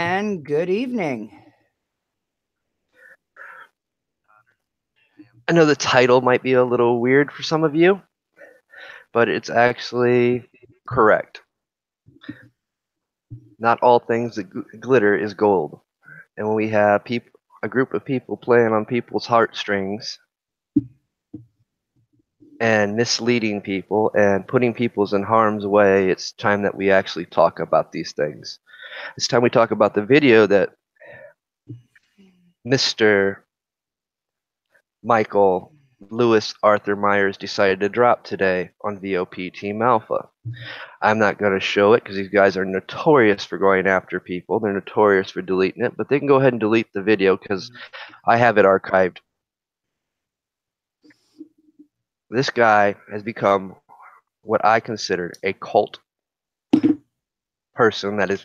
and good evening. I know the title might be a little weird for some of you, but it's actually correct. Not all things that glitter is gold. And when we have a group of people playing on people's heartstrings and misleading people and putting people in harm's way, it's time that we actually talk about these things. It's time we talk about the video that Mr. Michael Lewis Arthur Myers decided to drop today on VOP Team Alpha. I'm not going to show it because these guys are notorious for going after people. They're notorious for deleting it, but they can go ahead and delete the video because I have it archived. This guy has become what I consider a cult person that has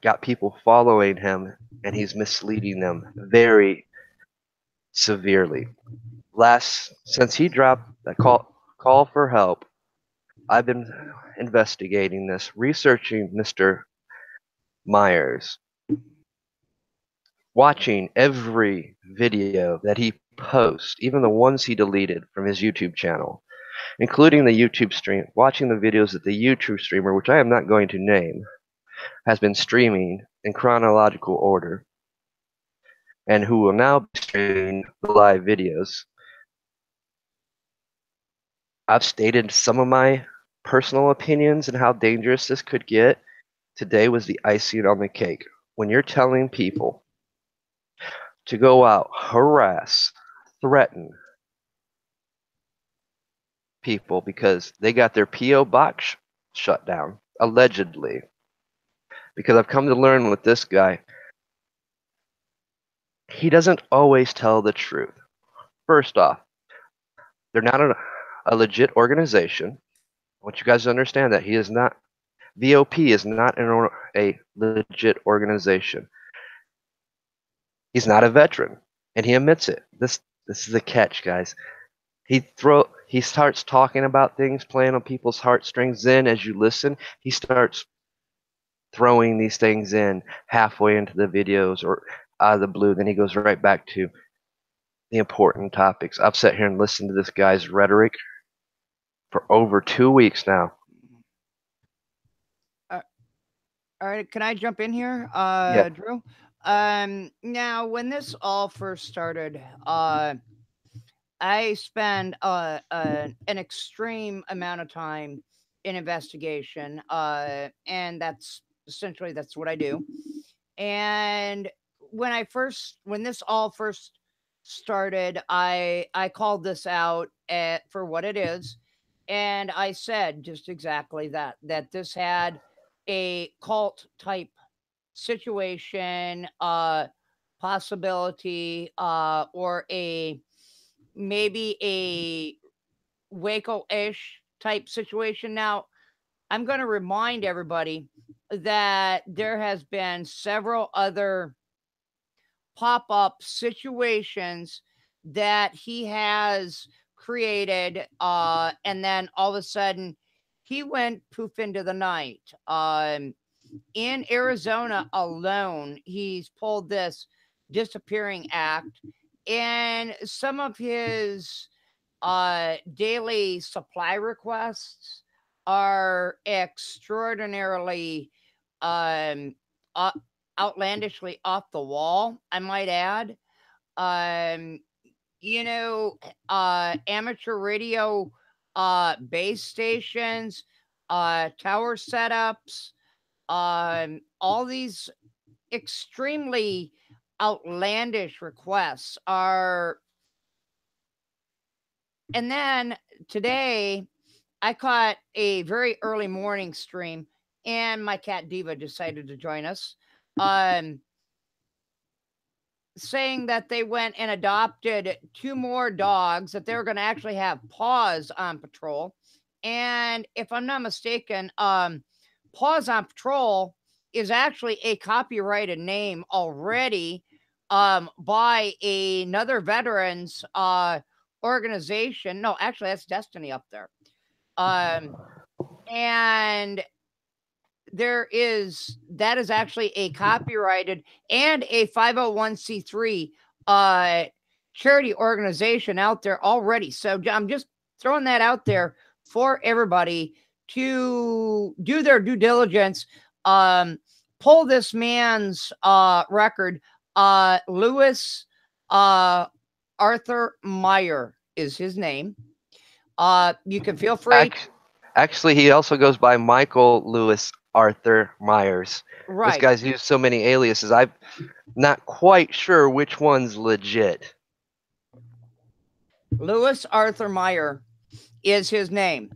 got people following him, and he's misleading them very severely. Since he dropped that call for help, I've been investigating this, researching Mr. Myers, watching every video that he posts, even the ones he deleted from his YouTube channel, including the YouTube stream, watching the videos that the YouTube streamer, which I am not going to name, has been streaming in chronological order, and who will now be streaming the live videos. I've stated some of my personal opinions and how dangerous this could get. Today was the icing on the cake. When you're telling people to go out, harass, threaten people because they got their P.O. box shut down, allegedly. Because I've come to learn with this guy, he doesn't always tell the truth. First off, they're not a legit organization. I want you guys to understand that he is not. VOP is not a legit organization. He's not a veteran, and he admits it. This is the catch, guys. He starts talking about things, playing on people's heartstrings. Then, as you listen, he starts throwing these things in halfway into the videos or out of the blue. Then he goes right back to the important topics. I've sat here and listened to this guy's rhetoric for over 2 weeks now. All right, can I jump in here, Yeah. Drew? Now, when this all first started, I spend an extreme amount of time in investigation, and that's what I do. And when this all first started, I called this out for what it is, and I said just exactly that this had a cult type situation, possibility, or a maybe a Waco-ish type situation. Now, I'm going to remind everybody that there has been several other pop-up situations that he has created, and then all of a sudden he went poof into the night. In Arizona alone, he's pulled this disappearing act, and some of his daily supply requests are extraordinarily um, uh, outlandishly off the wall, I might add. Um, you know, amateur radio base stations, tower setups, all these extremely outlandish requests are. And then today, I caught a very early morning stream, and my cat Diva decided to join us. Um, Saying that they went and adopted two more dogs, that they were going to actually have Paws on patrol. And if I'm not mistaken, Paws on Patrol is actually a copyrighted name already, by another veterans organization. No, actually, that's Destiny up there. Um, and that is actually a copyrighted and a 501c3 charity organization out there already. So I'm just throwing that out there for everybody to do their due diligence. Pull this man's record. Lewis Arthur Meyer is his name. You can feel free. Actually, he also goes by Michael Lewis Arthur Myers. Right. This guy's used so many aliases, I'm not quite sure which one's legit. Lewis Arthur Meyer is his name.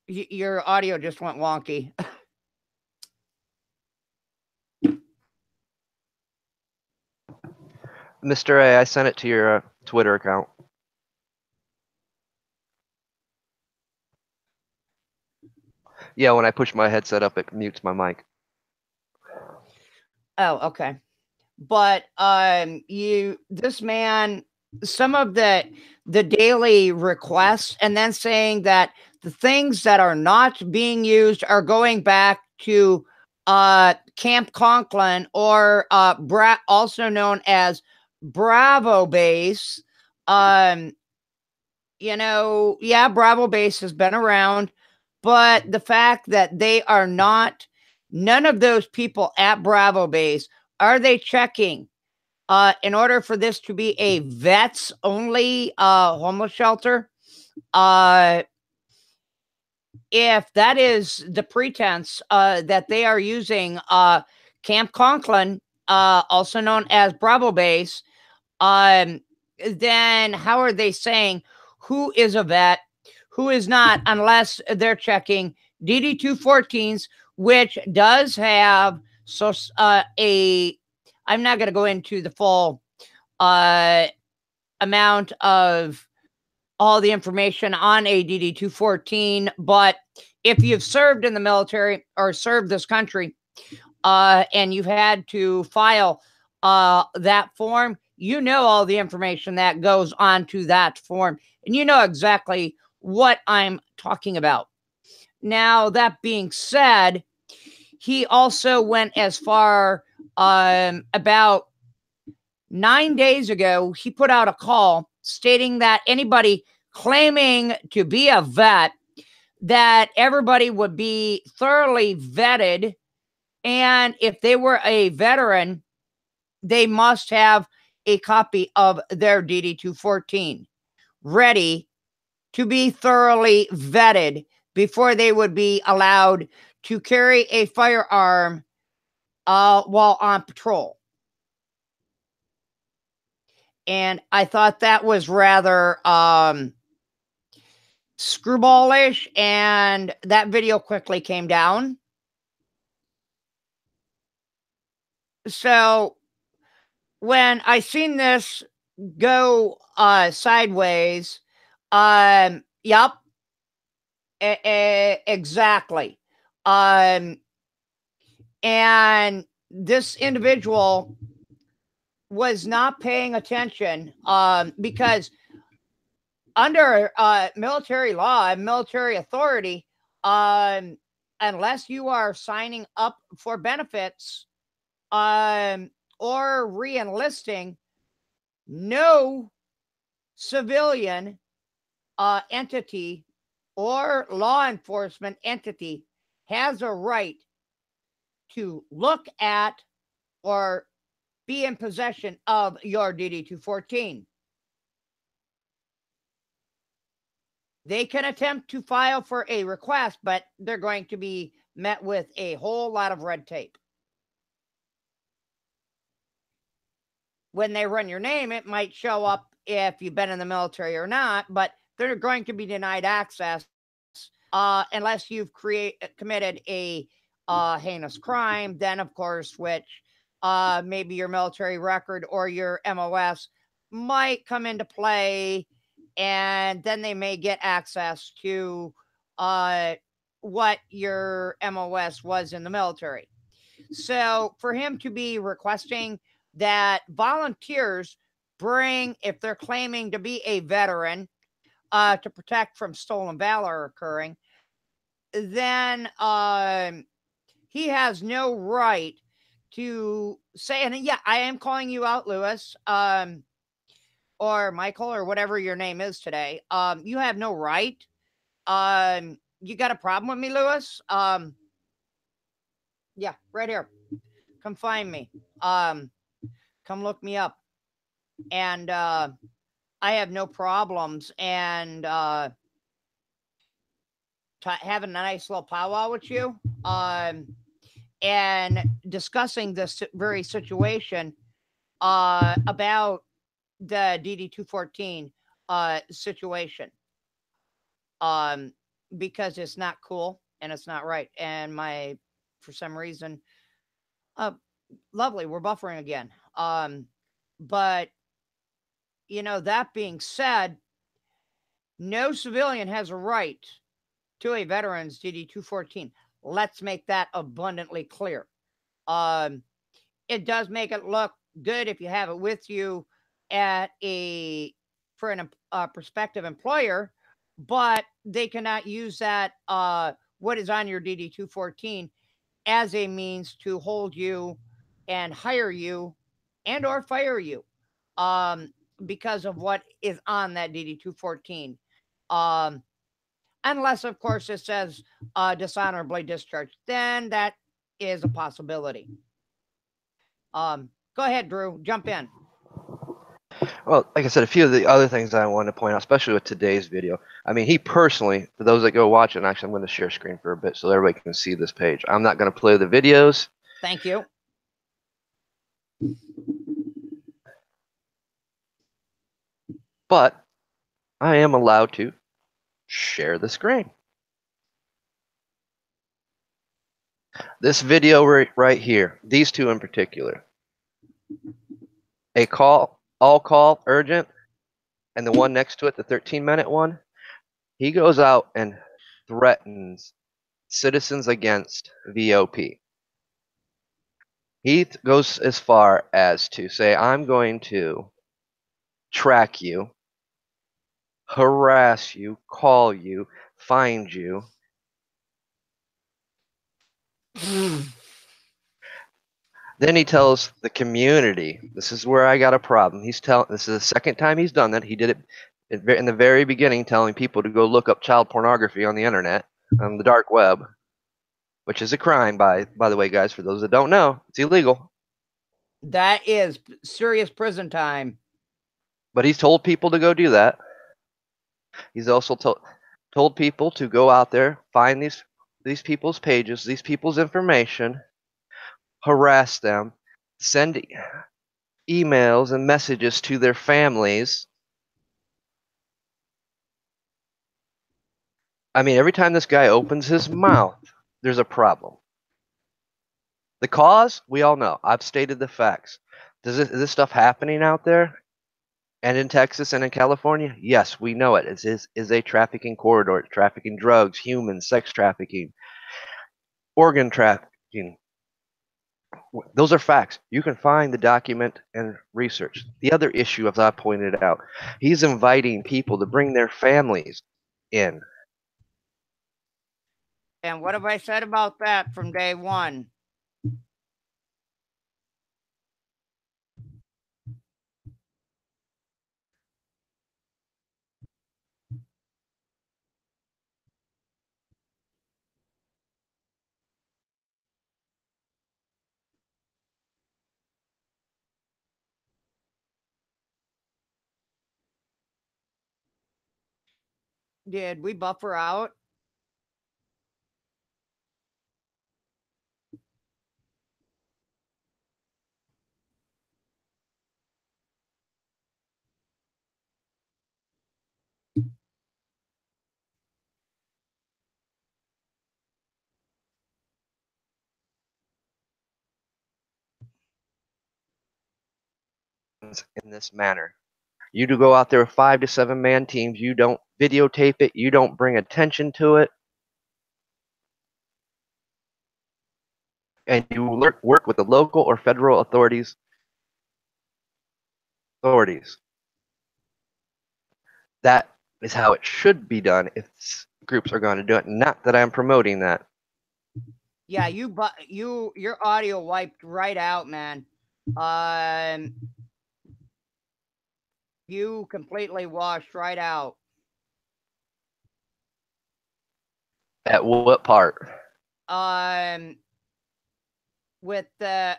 Your audio just went wonky. Mr. A, I sent it to your Twitter account. Yeah, when I push my headset up, it mutes my mic. Oh, okay. But this man, some of the daily requests, and then saying that the things that are not being used are going back to Camp Conklin, or also known as Bravo Base. Bravo Base has been around, but the fact that they are not, none of those people at Bravo Base, are they checking in order for this to be a vets only homeless shelter? If that is the pretense that they are using Camp Conklin, also known as Bravo Base, then how are they saying who is a vet, who is not, unless they're checking DD-214s, which does have I'm not going to go into the full amount of all the information on a DD-214, but if you've served in the military or served this country and you've had to file that form, you know all the information that goes onto that form, and you know exactly what I'm talking about. Now, that being said, he also went as far about 9 days ago, he put out a call stating that anybody claiming to be a vet, that everybody would be thoroughly vetted. And if they were a veteran, they must have a copy of their DD-214 ready to be thoroughly vetted before they would be allowed to carry a firearm while on patrol. And I thought that was rather screwballish, and that video quickly came down. So when I seen this go sideways, yep, exactly. And this individual was not paying attention because under military law and military authority, unless you are signing up for benefits or re-enlisting, no civilian entity or law enforcement entity has a right to look at or be in possession of your DD-214. They can attempt to file for a request, but they're going to be met with a whole lot of red tape. When they run your name, it might show up if you've been in the military or not, but they're going to be denied access unless you've committed a heinous crime. Then, of course, which maybe your military record or your MOS might come into play, and then they may get access to what your MOS was in the military. So for him to be requesting that volunteers bring, if they're claiming to be a veteran, to protect from stolen valor occurring, then he has no right to say, and yeah, I am calling you out, Lewis, or Michael, or whatever your name is today. You have no right. You got a problem with me, Lewis? Yeah, right here. Come find me. Come look me up. And I have no problems and having a nice little powwow with you. And discussing this very situation about the DD 214 situation, because it's not cool and it's not right. And for some reason, lovely, we're buffering again. But that being said, no civilian has a right to a veteran's DD 214. Let's make that abundantly clear. It does make it look good if you have it with you for a prospective employer, but they cannot use that what is on your DD 214 as a means to hold you and hire you and or fire you because of what is on that DD 214. Unless, of course, it says dishonorably discharged, then that is a possibility. Go ahead, Drew. Jump in. Well, like I said, a few of the other things I wanted to point out, especially with today's video. I mean, he personally, for those that go watch it, actually, I'm going to share screen for a bit so everybody can see this page. I'm not going to play the videos. Thank you. But I am allowed to share the screen. This video right here, these two in particular. All call, urgent, and the one next to it, the 13-minute one, he goes out and threatens citizens against VOP. He goes as far as to say, I'm going to track you, harass you, call you, find you. Then he tells the community, this is where I got a problem. This is the second time he's done that. He did it in the very beginning, telling people to go look up child pornography on the internet, on the dark web, which is a crime, by the way, guys. For those that don't know, it's illegal. That is serious prison time. But he's told people to go do that. He's also told people to go out there, find these people's pages, these people's information, harass them, send emails and messages to their families. I mean, every time this guy opens his mouth, there's a problem. The cause, we all know. I've stated the facts. Is this stuff happening out there? And in Texas and in California? Yes, we know it. It is a trafficking corridor, trafficking drugs, humans, sex trafficking, organ trafficking. Those are facts. You can find the document and research. The other issue, as I pointed out, he's inviting people to bring their families in. And what have I said about that from day one? Did we buffer out? In this manner. You do go out there with 5 to 7 man teams. You don't videotape it. You don't bring attention to it. And you work with the local or federal authorities. That is how it should be done if groups are going to do it. Not that I'm promoting that. Yeah, your audio wiped right out, man. Um, you completely washed right out. At what part? Um, with the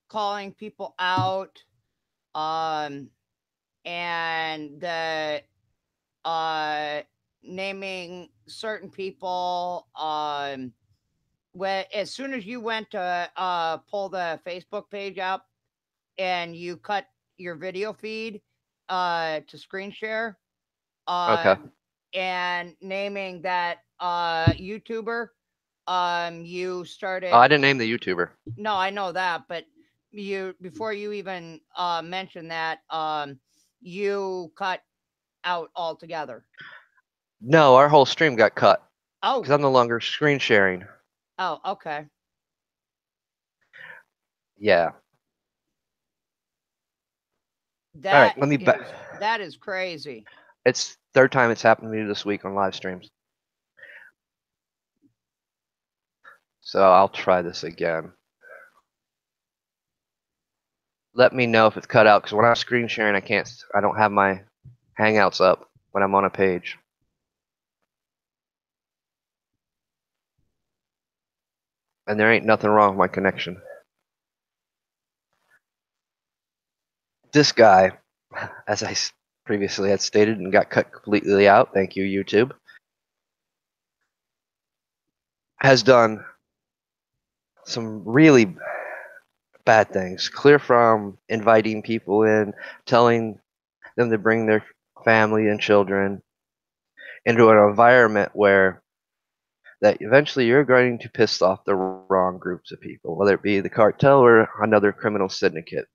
calling people out, um, and the uh naming certain people, when as soon as you went to pull the Facebook page up and you cut your video feed to screen share, Okay. and naming that YouTuber, you Oh, started. I didn't name the YouTuber. No, I know that, but you before you even mentioned that, you cut out altogether. No, our whole stream got cut because Oh, I'm no longer screen sharing. oh, okay. Yeah. All right. That Let me back. that is crazy. It's third time it's happened to me this week on live streams. So I'll try this again. Let me know if it's cut out because when I'm screen sharing, I don't have my Hangouts up when I'm on a page. And there ain't nothing wrong with my connection. This guy, as I previously had stated and got cut completely out, thank you, YouTube, has done some really bad things. Clear from inviting people in, telling them to bring their family and children into an environment where that eventually you're going to piss off the wrong groups of people, whether it be the cartel or another criminal syndicate.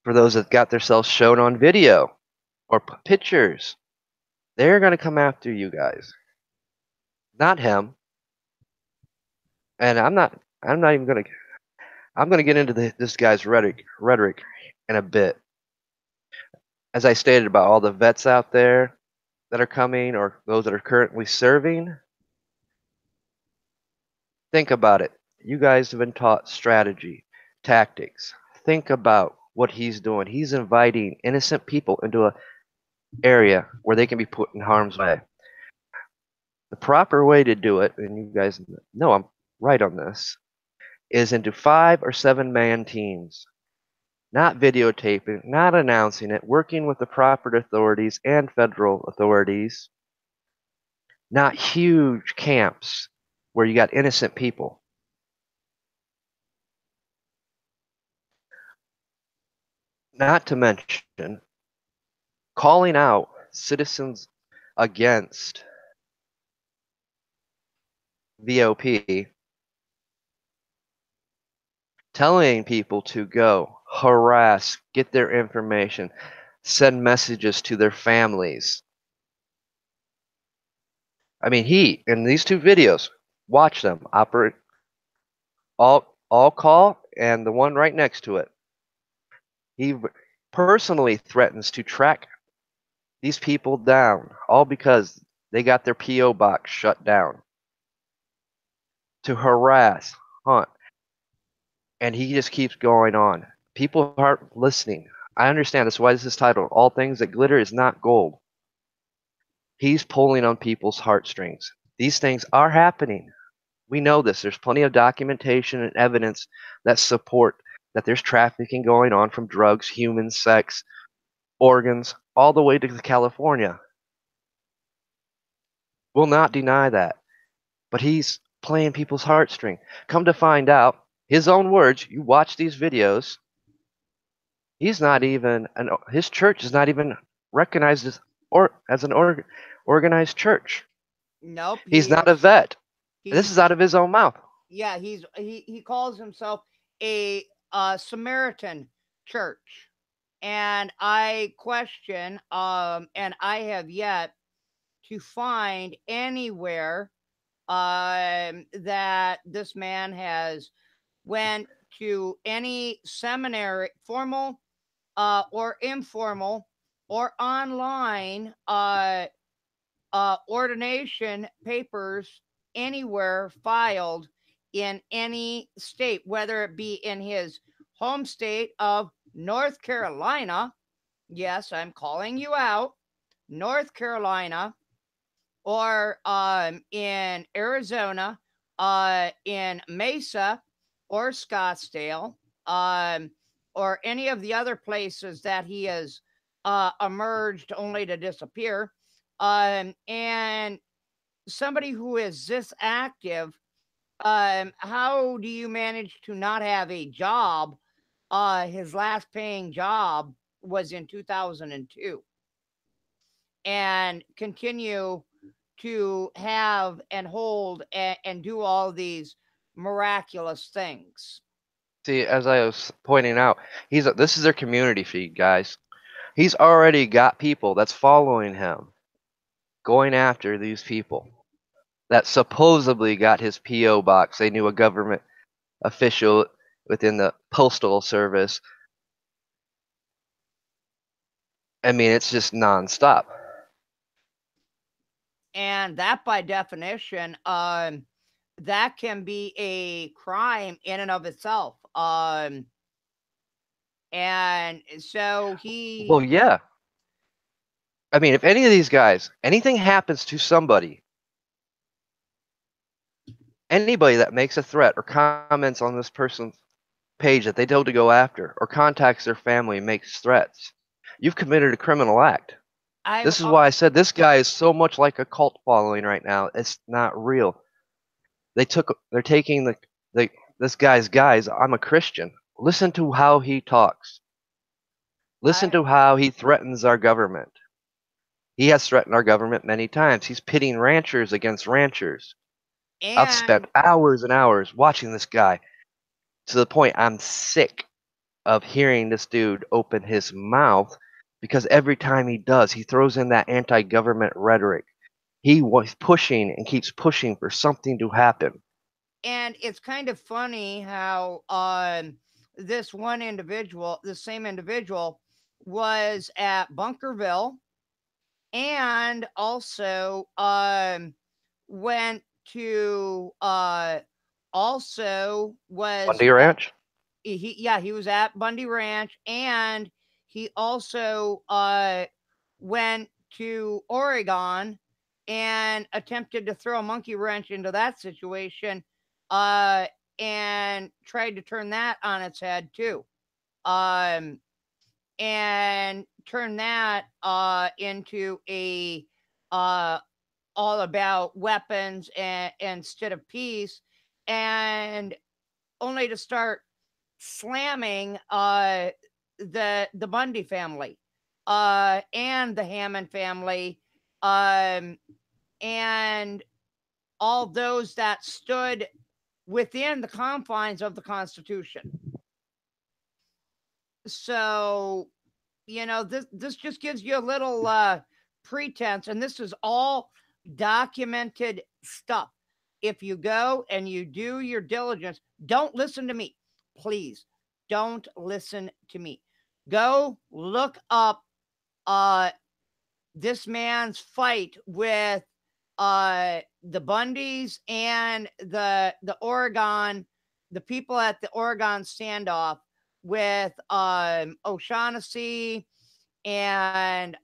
For those that got themselves shown on video or pictures, they're going to come after you guys, not him. And I'm not even going to. I'm going to get into this guy's rhetoric in a bit. As I stated about all the vets out there that are coming or those that are currently serving, think about it. You guys have been taught strategy, tactics. Think about what he's doing. He's inviting innocent people into an area where they can be put in harm's way. The proper way to do it, and you guys know I'm right on this, is into 5 or 7 man teams. Not videotaping, not announcing it, working with the proper authorities and federal authorities. Not huge camps where you got innocent people. Not to mention calling out citizens against VOP, telling people to go harass, get their information, send messages to their families. I mean, he in these 2 videos, watch them. Operate all call and the one right next to it. He personally threatens to track these people down, all because they got their PO box shut down. To harass, hunt, and he just keeps going on. People aren't listening. I understand that's why this is titled "All Things That Glitter Is Not Gold." He's pulling on people's heartstrings. These things are happening. We know this. There's plenty of documentation and evidence that support that there's trafficking going on from drugs, human sex, organs, all the way to California. Will not deny that. But he's playing people's heartstring. Come to find out, his own words, you watch these videos, he's not even, his church is not even recognized as an organized church. Nope, He's he not a is. vet. This He's is out of his own mouth. Yeah. He calls himself a Samaritan church, and I question, and I have yet to find anywhere that this man has went to any seminary, formal or informal or online ordination papers anywhere filed in any state, whether it be in his home state of North Carolina. Yes, I'm calling you out. North Carolina, or in Arizona, in Mesa or Scottsdale, um, or any of the other places that he has emerged only to disappear. And somebody who is this active, how do you manage to not have a job? His last paying job was in 2002, and continue to have and hold and do all these miraculous things. See, as I was pointing out, this is their community feed, guys. He's already got people that's following him, going after these people that supposedly got his PO box. They knew a government official within the postal service. I mean, it's just nonstop. And that, by definition, that can be a crime in and of itself. And so Well, yeah. I mean, if any of these guys, anything happens to somebody, anybody that makes a threat or comments on this person's page that they told to go after, or contacts their family and makes threats, you've committed a criminal act. I've This is why I said this guy is so much like a cult following right now. It's not real. They're taking this guy's guys. I'm a Christian. Listen to how he talks. Listen to how he threatens our government. He has threatened our government many times. He's pitting ranchers against ranchers. I've spent hours and hours watching this guy to the point I'm sick of hearing this dude open his mouth, because every time he does, he throws in that anti-government rhetoric. He was pushing and keeps pushing for something to happen. And it's kind of funny how this one individual, the same individual, was at Bunkerville, and also went to also was Bundy Ranch? He was at Bundy Ranch, and he also went to Oregon and attempted to throw a monkey wrench into that situation, and tried to turn that on its head too. And turn that into a all about weapons and instead of peace, and only to start slamming the Bundy family and the Hammond family, and all those that stood within the confines of the Constitution. So, this just gives you a little pretense, and this is all documented stuff. If you go and you do your diligence, don't listen to me. Please don't listen to me. Go look up this man's fight with the Bundys and the Oregon, the people at the Oregon standoff with O'Shaughnessy and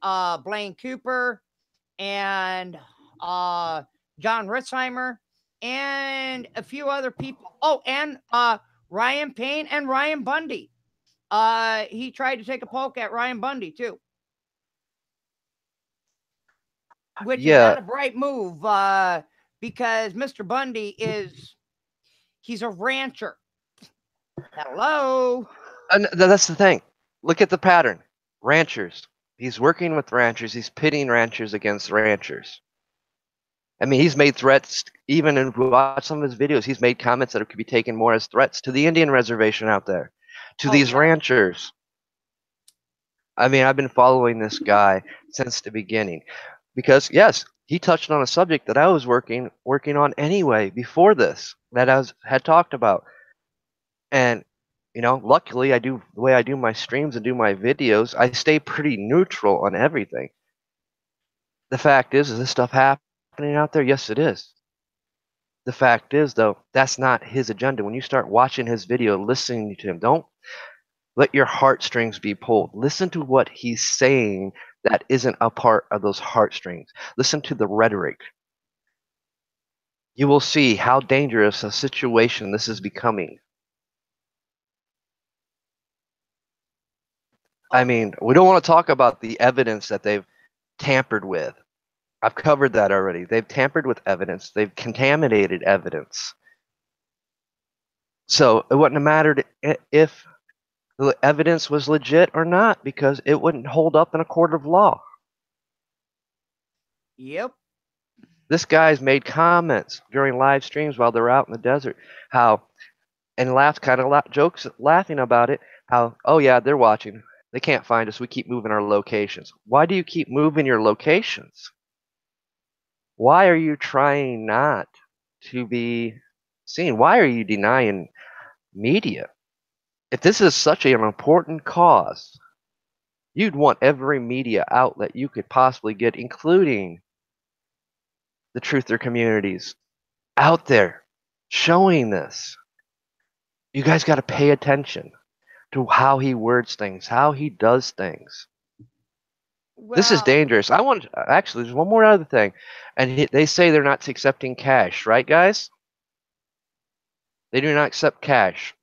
Blaine Cooper and John Ritzheimer and a few other people. Oh, and Ryan Payne and Ryan Bundy. He tried to take a poke at Ryan Bundy too, which is not a bright move, because Mr. Bundy he's a rancher. Hello. And that's the thing. Look at the pattern. Ranchers. He's working with ranchers. He's pitting ranchers against ranchers. I mean, he's made threats. Even if we watch some of his videos, he's made comments that could be taken more as threats to the Indian reservation out there, to these ranchers. I mean, I've been following this guy since the beginning because, yes, he touched on a subject that I was working on anyway before this, that I had talked about. And Luckily, I do the way I do my streams and do my videos, I stay pretty neutral on everything. The fact is this stuff happening out there? Yes, it is. The fact is, though, that's not his agenda. When you start watching his video, listening to him, don't let your heartstrings be pulled. Listen to what he's saying that isn't a part of those heartstrings. Listen to the rhetoric. You will see how dangerous a situation this is becoming. I mean, we don't want to talk about the evidence that they've tampered with. I've covered that already. They've tampered with evidence. They've contaminated evidence. So it wouldn't have mattered if the evidence was legit or not, because it wouldn't hold up in a court of law. Yep. This guy's made comments during live streams while they're out in the desert, and jokes laughing about it, how, oh yeah, they're watching. They can't find us. We keep moving our locations. Why do you keep moving your locations? Why are you trying not to be seen? Why are you denying media? If this is such an important cause, you'd want every media outlet you could possibly get, including the truther communities, out there showing this. You guys got to pay attention to how he words things, how he does things. This is Well, dangerous. Actually, there's one more other thing. And they say they're not accepting cash, right, guys? They do not accept cash.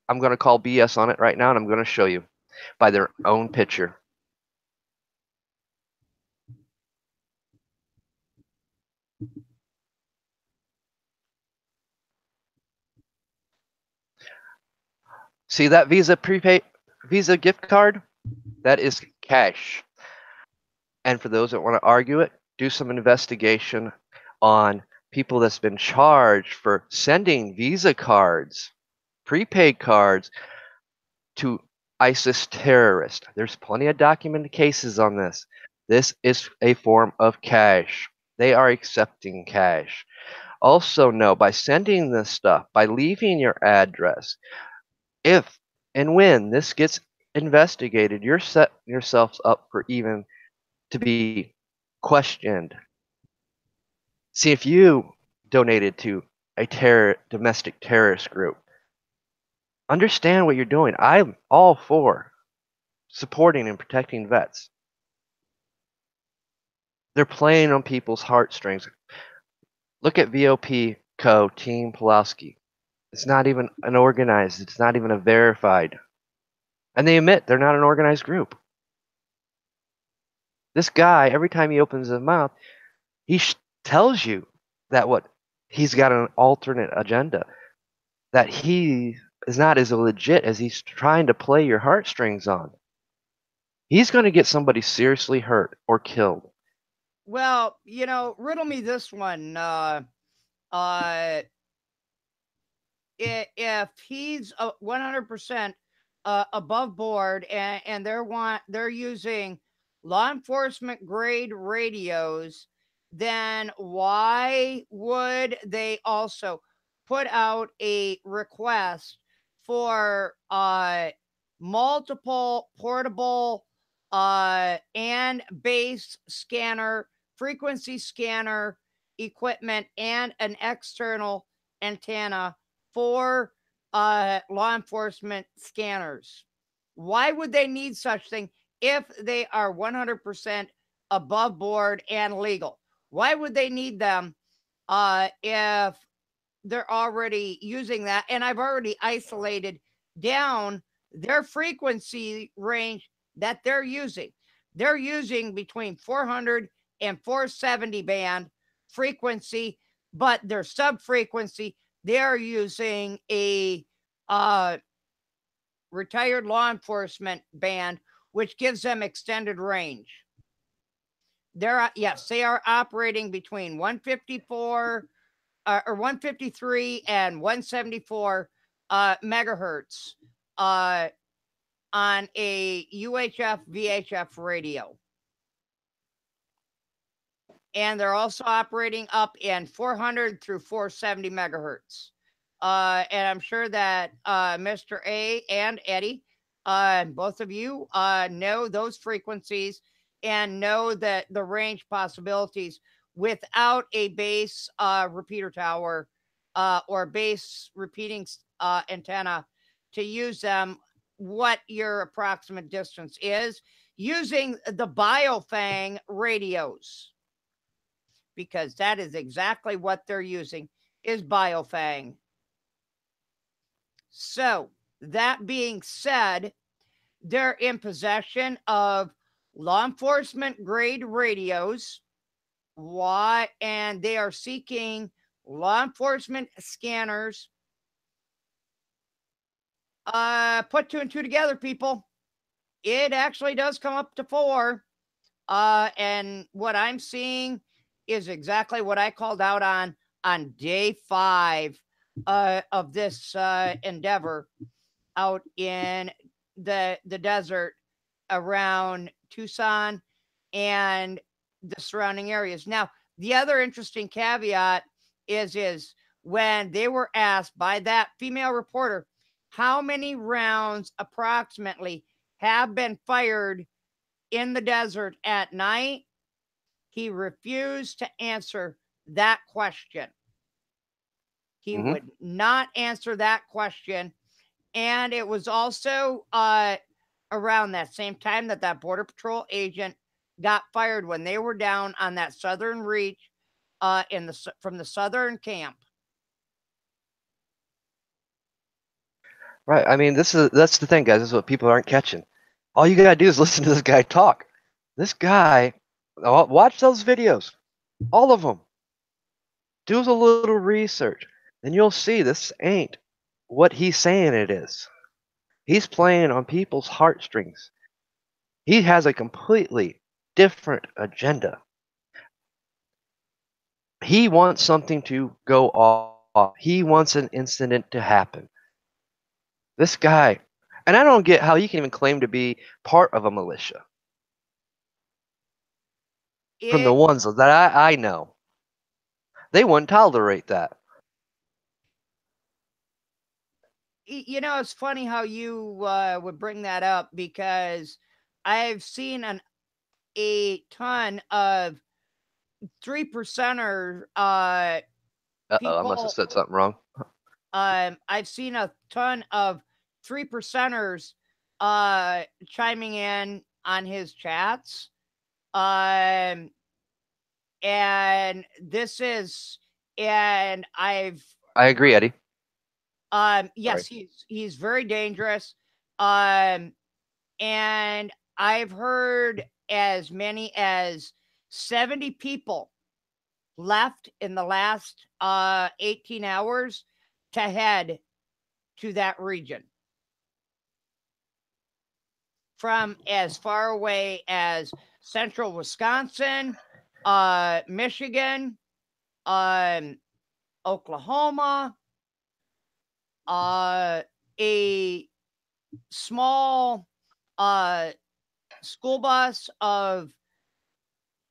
I'm going to call BS on it right now, and I'm going to show you by their own picture. See that Visa gift card? That is cash. And for those that want to argue it, do some investigation on people that's been charged for sending Visa cards, prepaid cards, to ISIS terrorists. There's plenty of documented cases on this. This is a form of cash. They are accepting cash. Also know, by sending this stuff, by leaving your address, if and when this gets investigated, you're setting yourselves up for even to be questioned. See, if you donated to a domestic terrorist group, understand what you're doing. I'm all for supporting and protecting vets. They're playing on people's heartstrings. Look at VOP Co. Team Pulaski. It's not even an organized, it's not even a verified. And they admit they're not an organized group. This guy, every time he opens his mouth, he tells you that he's got an alternate agenda, that he is not as legit as he's trying to play your heartstrings on. He's going to get somebody seriously hurt or killed. Well, riddle me this one. If he's 100% above board, and they're using law enforcement grade radios, then why would they also put out a request for multiple portable and base scanner, frequency scanner equipment, and an external antenna for law enforcement scanners? Why would they need such thing if they are 100% above board and legal? Why would they need them if they're already using that? And I've already isolated down their frequency range that they're using. They're using between 400 and 470 band frequency, but their sub frequency, they're using a retired law enforcement band, which gives them extended range. They are operating between 154 or 153 and 174 megahertz on a UHF VHF radio. And they're also operating up in 400 through 470 megahertz And I'm sure that Mr. A and Eddie, both of you, know those frequencies and know that the range possibilities without a base repeater tower or base repeating antenna to use them, what your approximate distance is using the biofang radios, because that is exactly what they're using, is biofang. So, that being said, they're in possession of law enforcement grade radios. Why? And they are seeking law enforcement scanners. Put two and two together, people. It actually does come up to four. And what I'm seeing is exactly what I called out on day 5 of this endeavor out in the desert around Tucson and the surrounding areas. Now, the other interesting caveat is when they were asked by that female reporter how many rounds approximately have been fired in the desert at night, he refused to answer that question. He would not answer that question. And it was also around that same time that that Border Patrol agent got fired when they were down on that southern reach from the southern camp. Right. I mean, that's the thing, guys. This is what people aren't catching. All you gotta do is listen to this guy talk. This guy, watch those videos, all of them. Do a little research, and you'll see this ain't what he's saying it is. He's playing on people's heartstrings. He has a completely different agenda. He wants something to go off. He wants an incident to happen. This guy, and I don't get how he can even claim to be part of a militia. From the ones that I know, they wouldn't tolerate that. You know, it's funny how you would bring that up, because I've seen a ton of 3%er people. I must have said something wrong. I've seen a ton of 3%ers chiming in on his chats. And this is, and I agree, Eddie. Yes, he's very dangerous. And I've heard as many as 70 people left in the last 18 hours to head to that region from as far away as central Wisconsin, Michigan, Oklahoma, a small school bus of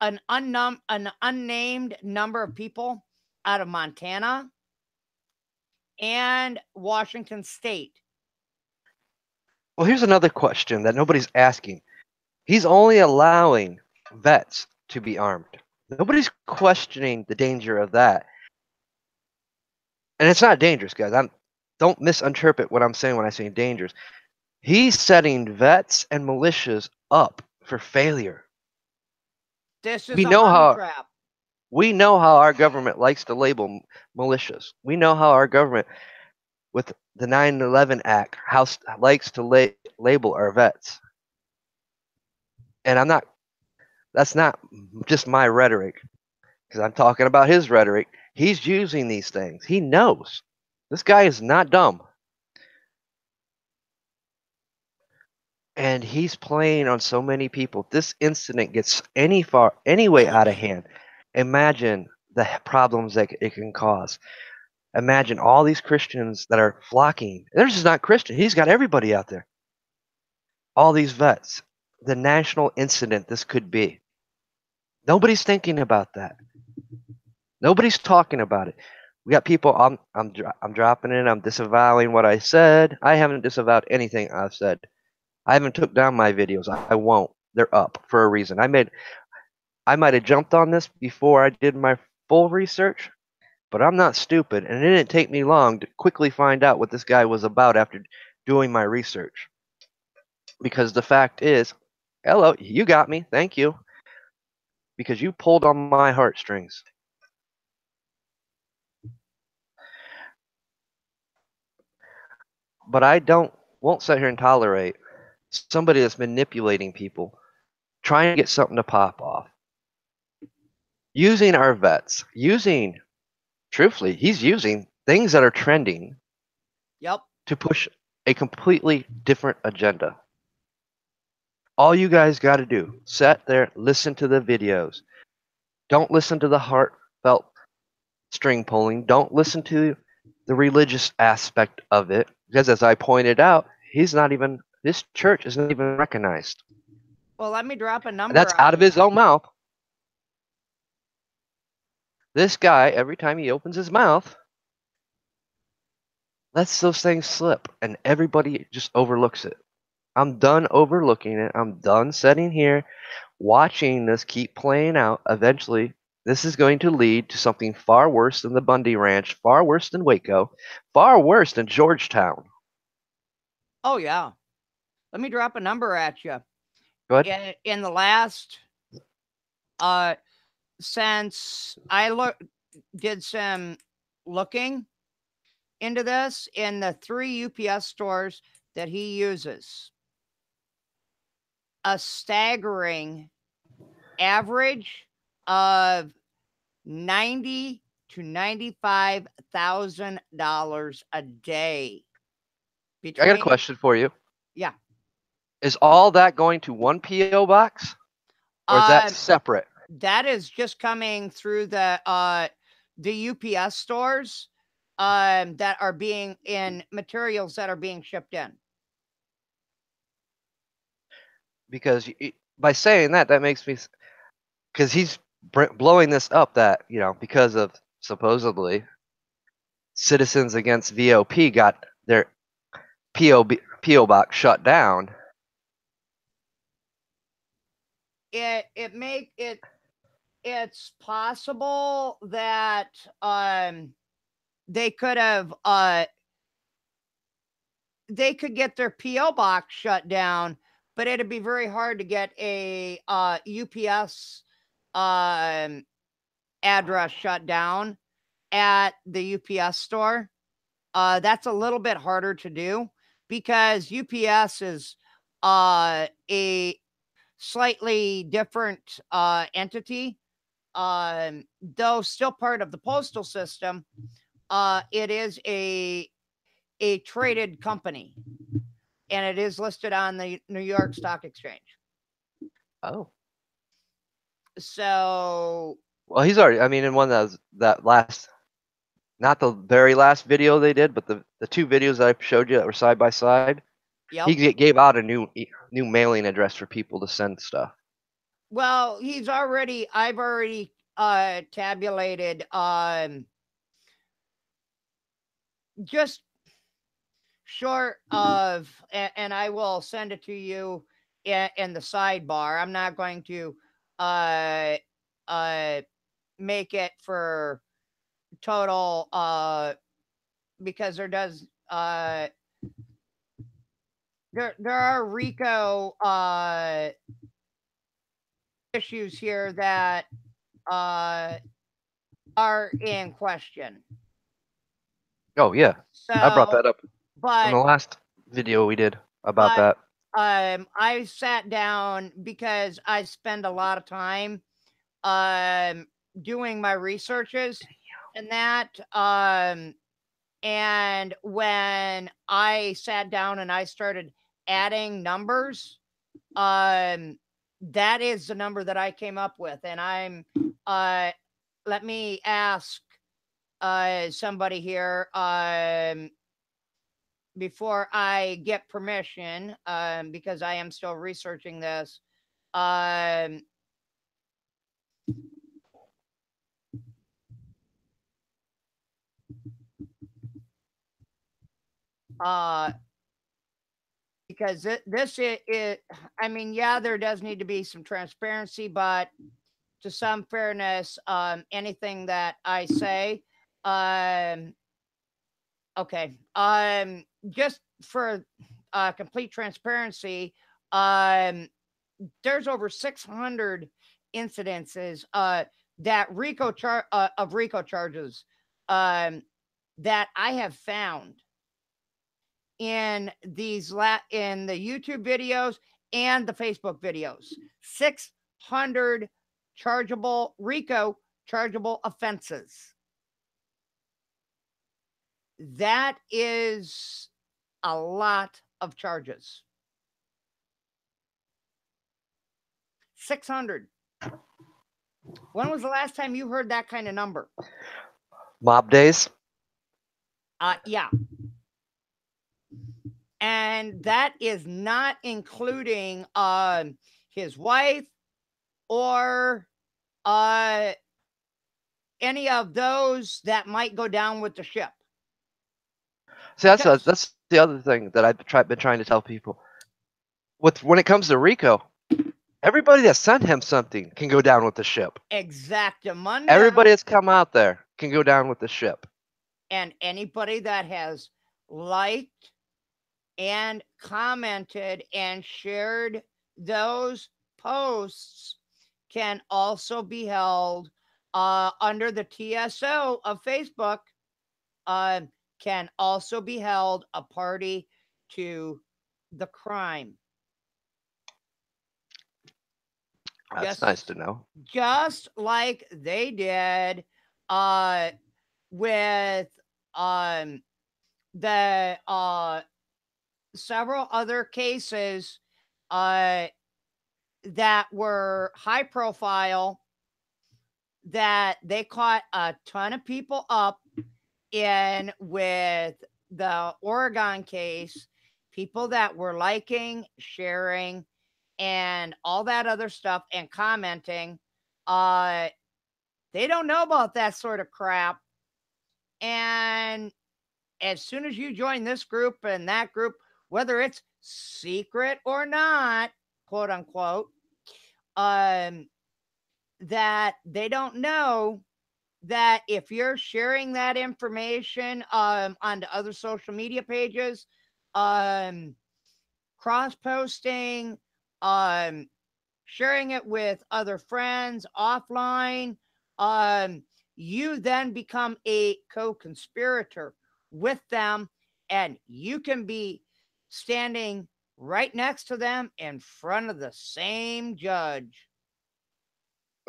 an unnamed number of people out of Montana and Washington State. Well, here's another question that nobody's asking. He's only allowing vets to be armed. Nobody's questioning the danger of that. And it's not dangerous, guys. Don't misinterpret what I'm saying when I say dangerous. He's setting vets and militias up for failure. This is a honey trap. We know how our government likes to label militias. We know how our government, with the 9/11 Act, likes to label our vets. And that's not just my rhetoric, because I'm talking about his rhetoric. He's using these things. He knows. This guy is not dumb. And he's playing on so many people. If this incident gets any way out of hand, imagine the problems that it can cause. Imagine all these Christians that are flocking. They're just not Christian. He's got everybody out there. All these vets. The national incident this could be. Nobody's thinking about that. Nobody's talking about it. We got people. I'm dropping in. I'm disavowing what I said. I haven't disavowed anything I've said. I haven't took down my videos. I won't. They're up for a reason. I might have jumped on this before I did my full research, but I'm not stupid, and it didn't take me long to quickly find out what this guy was about after doing my research. Because the fact is, hello, you got me. Thank you. Because you pulled on my heartstrings. But I won't sit here and tolerate somebody that's manipulating people, trying to get something to pop off, using our vets, truthfully, he's using things that are trending Yep. to push a completely different agenda. All you guys got to do, sit there, listen to the videos. Don't listen to the heartfelt string pulling. Don't listen to the religious aspect of it, because as I pointed out, this church is not even recognized. Well, let me drop a And number. that's out of his own mouth. This guy, every time he opens his mouth, lets those things slip, and everybody just overlooks it. I'm done overlooking it. I'm done sitting here watching this keep playing out. Eventually, this is going to lead to something far worse than the Bundy Ranch, far worse than Waco, far worse than Georgetown. Oh yeah. Let me drop a number at you. Go ahead. In the last since I did some looking into this in the 3 UPS stores that he uses, a staggering average of $90,000 to $95,000 a day. I got a question for you. Yeah. Is all that going to one PO box, or is that separate? That is just coming through the UPS stores that are being in materials that are being shipped in. Because by saying that makes me, because he's blowing this up that, because of supposedly Citizens Against VOP got their PO box shut down. It's possible that they could get their PO box shut down, but it'd be very hard to get a UPS address shut down at the UPS store. That's a little bit harder to do because UPS is a slightly different entity. Though still part of the postal system, it is a traded company, and it is listed on the New York Stock Exchange. Oh. So. Well, he's already. I mean, in one that last, not the very last video they did, but the 2 videos that I showed you that were side by side. Yep. He gave out a new mailing address for people to send stuff. Well, I've already tabulated just short of, and I will send it to you in the sidebar. I'm not going to make it for total because there are RICO issues here that are in question. Oh yeah, so I brought that up in but the last video we did about that. I sat down because I spend a lot of time doing my researches and that and when I sat down and I started adding numbers, that is the number that I came up with. And I'm let me ask somebody here before I get permission, because I am still researching this. because this it, I mean, yeah, there does need to be some transparency, but to some fairness, anything that I say, um, okay, just for complete transparency, um, there's over 600 incidences that of RICO charges um, that I have found in in the YouTube videos and the Facebook videos. 600 chargeable RICO chargeable offenses. That is a lot of charges. 600. When was the last time you heard that kind of number? Mob days. Yeah. And that is not including his wife or any of those that might go down with the ship. See, that's the other thing that I've been trying to tell people. When it comes to Rico, everybody that sent him something can go down with the ship. Exactamundo. Everybody that's come out there can go down with the ship. And anybody that has liked and commented and shared those posts can also be held under the TSO of Facebook, can also be held a party to the crime. That's nice to know. Just like they did with the several other cases that were high profile, that they caught a ton of people up in with the Oregon case, people that were liking, sharing, and all that other stuff and commenting. They don't know about that sort of crap. And as soon as you join this group and that group, whether it's secret or not, quote unquote, that they don't know that if you're sharing that information onto other social media pages, cross-posting, sharing it with other friends offline, you then become a co-conspirator with them, and you can be standing right next to them in front of the same judge.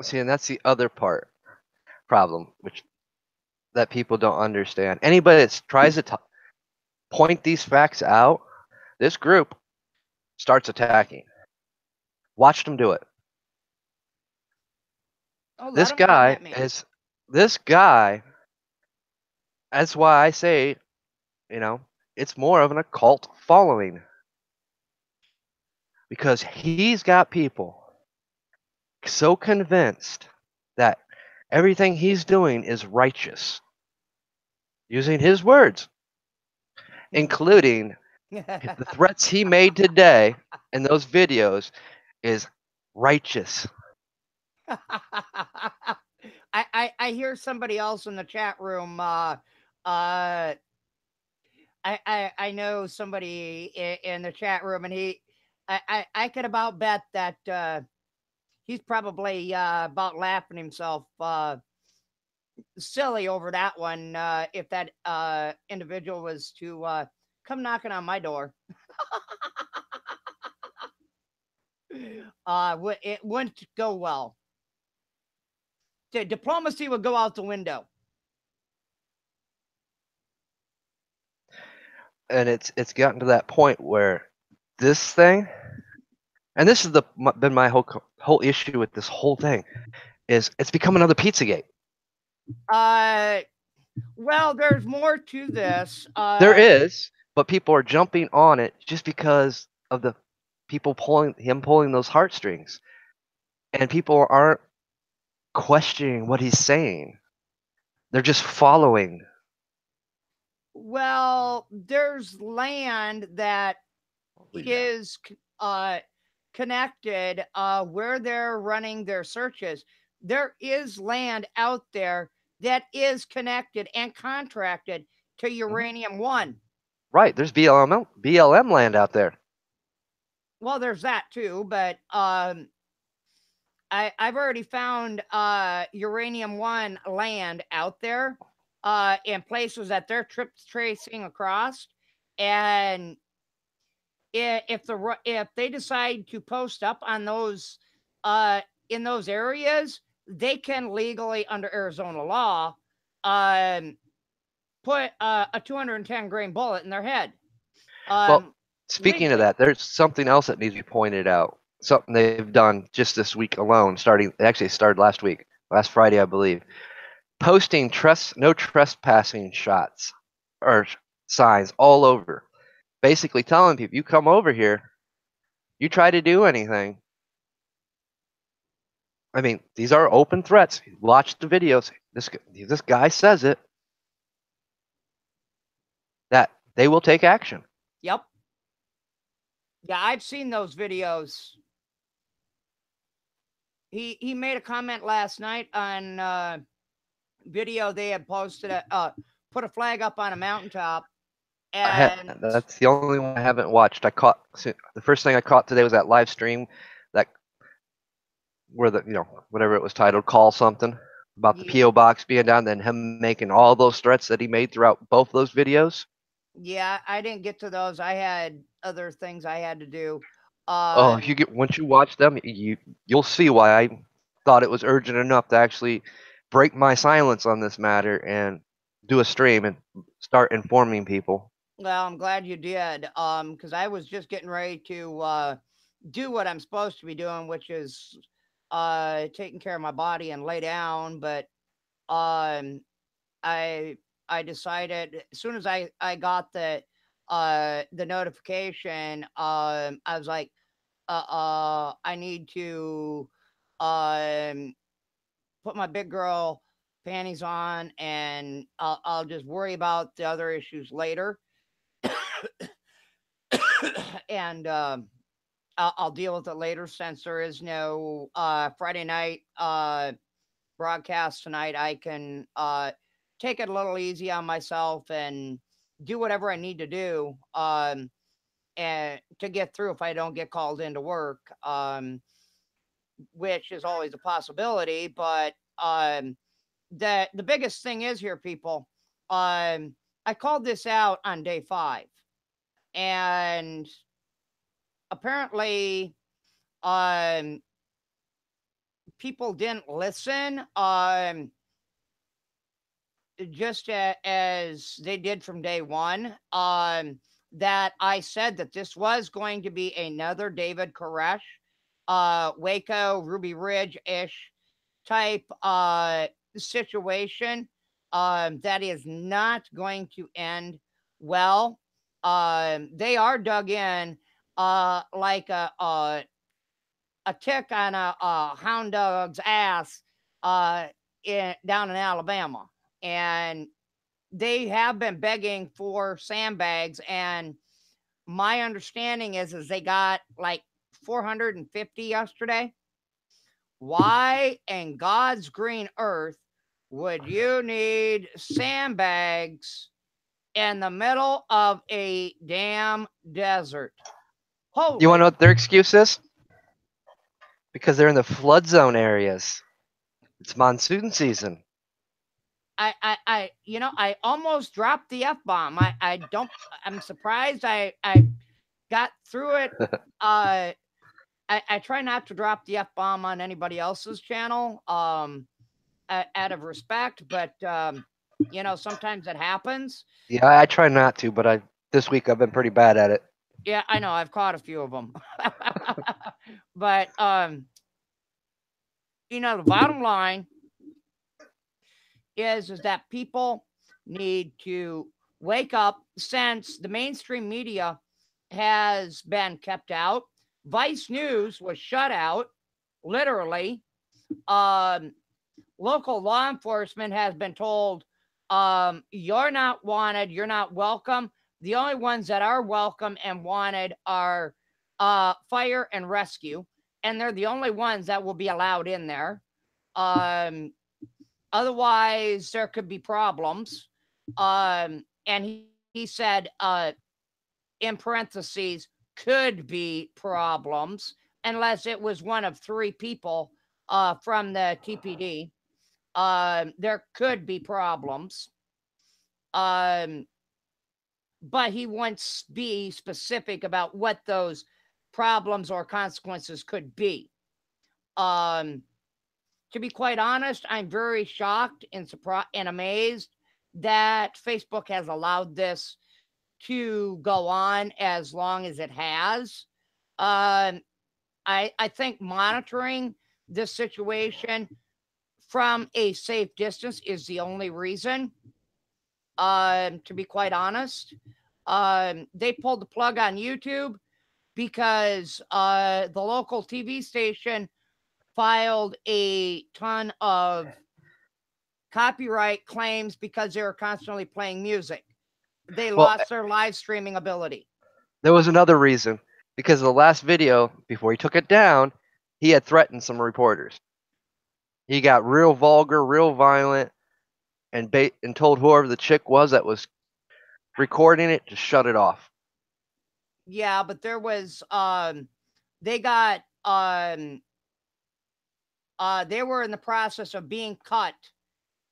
See, and that's the other problem, which that people don't understand. Anybody that tries to point these facts out, this group starts attacking. Watch them do it. Oh, This guy, that's why I say, it's more of an occult following. Because he's got people so convinced that everything he's doing is righteous. Using his words, including the threats he made today in those videos, is righteous. I hear somebody else in the chat room. I know somebody in the chat room, and I could about bet that he's probably about laughing himself silly over that one. If that individual was to come knocking on my door. It wouldn't go well. The diplomacy would go out the window. And it's gotten to that point where this thing, and this has been my whole issue with this whole thing, is it's become another Pizzagate. Well, there's more to this. There is, but people are jumping on it just because of the people pulling those heartstrings, and people aren't questioning what he's saying. They're just following. Well, there's land that Oh, yeah. is connected where they're running their searches. There is land out there that is connected and contracted to Mhm. Uranium One. Right, there's BLM land out there. Well, there's that too, but I've already found Uranium One land out there in places that they're tracing across, and if they decide to post up on those uh, in those areas, they can legally, under Arizona law, um, put a 210 grain bullet in their head. Well, Um, speaking of Legally, that, there's something else that needs to be pointed out. Something they've done just this week alone, actually it started last week, last Friday, I believe. Posting no trespassing shots or signs all over, basically telling people, you come over here, you try to do anything. I mean, these are open threats. Watch the videos. This guy says it that they will take action. yep, yeah, I've seen those videos. He made a comment last night on video they had posted. Put a flag up on a mountaintop, and That's the only one I haven't watched. The first thing I caught today was that live stream that where the whatever it was titled, call something about the yeah, PO box being down, then him making all those threats that he made throughout both those videos. yeah, I didn't get to those. I had other things I had to do. Oh, if you Um, get once you watch them, you'll see why I thought it was urgent enough to actually break my silence on this matter and do a stream and start informing people. well, I'm glad you did. Because I was just getting ready to do what I'm supposed to be doing, which is taking care of my body and lay down. But um, I I decided as soon as I got the notification, I was like, I need to um put my big girl panties on, and I'll just worry about the other issues later. And I'll deal with it later, since there is no Friday night broadcast tonight. I can take it a little easy on myself and do whatever I need to do, and to get through if I don't get called into work, which is always a possibility. But the biggest thing is here, people. I called this out on day 5, and apparently, um, people didn't listen. Just as they did from day one. That I said that this was going to be another David Koresh, Waco, Ruby Ridge ish type situation, that is not going to end well. They are dug in like a tick on a hound dog's ass down in Alabama. And they have been begging for sandbags. And my understanding is they got like 450 yesterday. Why in God's green earth would you need sandbags in the middle of a damn desert? You want to Holy, know what their excuse is? Because they're in the flood zone areas. It's monsoon season. I almost dropped the F bomb. I don't, I'm surprised I got through it. Uh, I try not to drop the F bomb on anybody else's channel, out of respect, but, sometimes it happens. Yeah, I try not to, but I this week I've been pretty bad at it. Yeah, I know. I've caught a few of them. But, the bottom line is that people need to wake up, since the mainstream media has been kept out. Vice News was shut out, literally. Um, Local law enforcement has been told You're not wanted. You're not welcome. The only ones that are welcome and wanted are fire and rescue, and they're the only ones that will be allowed in there. Um, Otherwise, there could be problems. And he said, in parentheses, could be problems, unless it was one of three people from the TPD. There could be problems. Um, but he wants to be specific about what those problems or consequences could be. Um, to be quite honest, I'm very shocked and surprised and amazed that Facebook has allowed this to go on as long as it has. Um, I think monitoring this situation from a safe distance is the only reason. To be quite honest, they pulled the plug on YouTube because the local TV station filed a ton of copyright claims because they were constantly playing music. They Well, lost their live streaming ability. there was another reason. Because the last video, before he took it down, he had threatened some reporters. He got real vulgar, real violent, and told whoever the chick was that was recording it to shut it off. Yeah, but there was they got they were in the process of being cut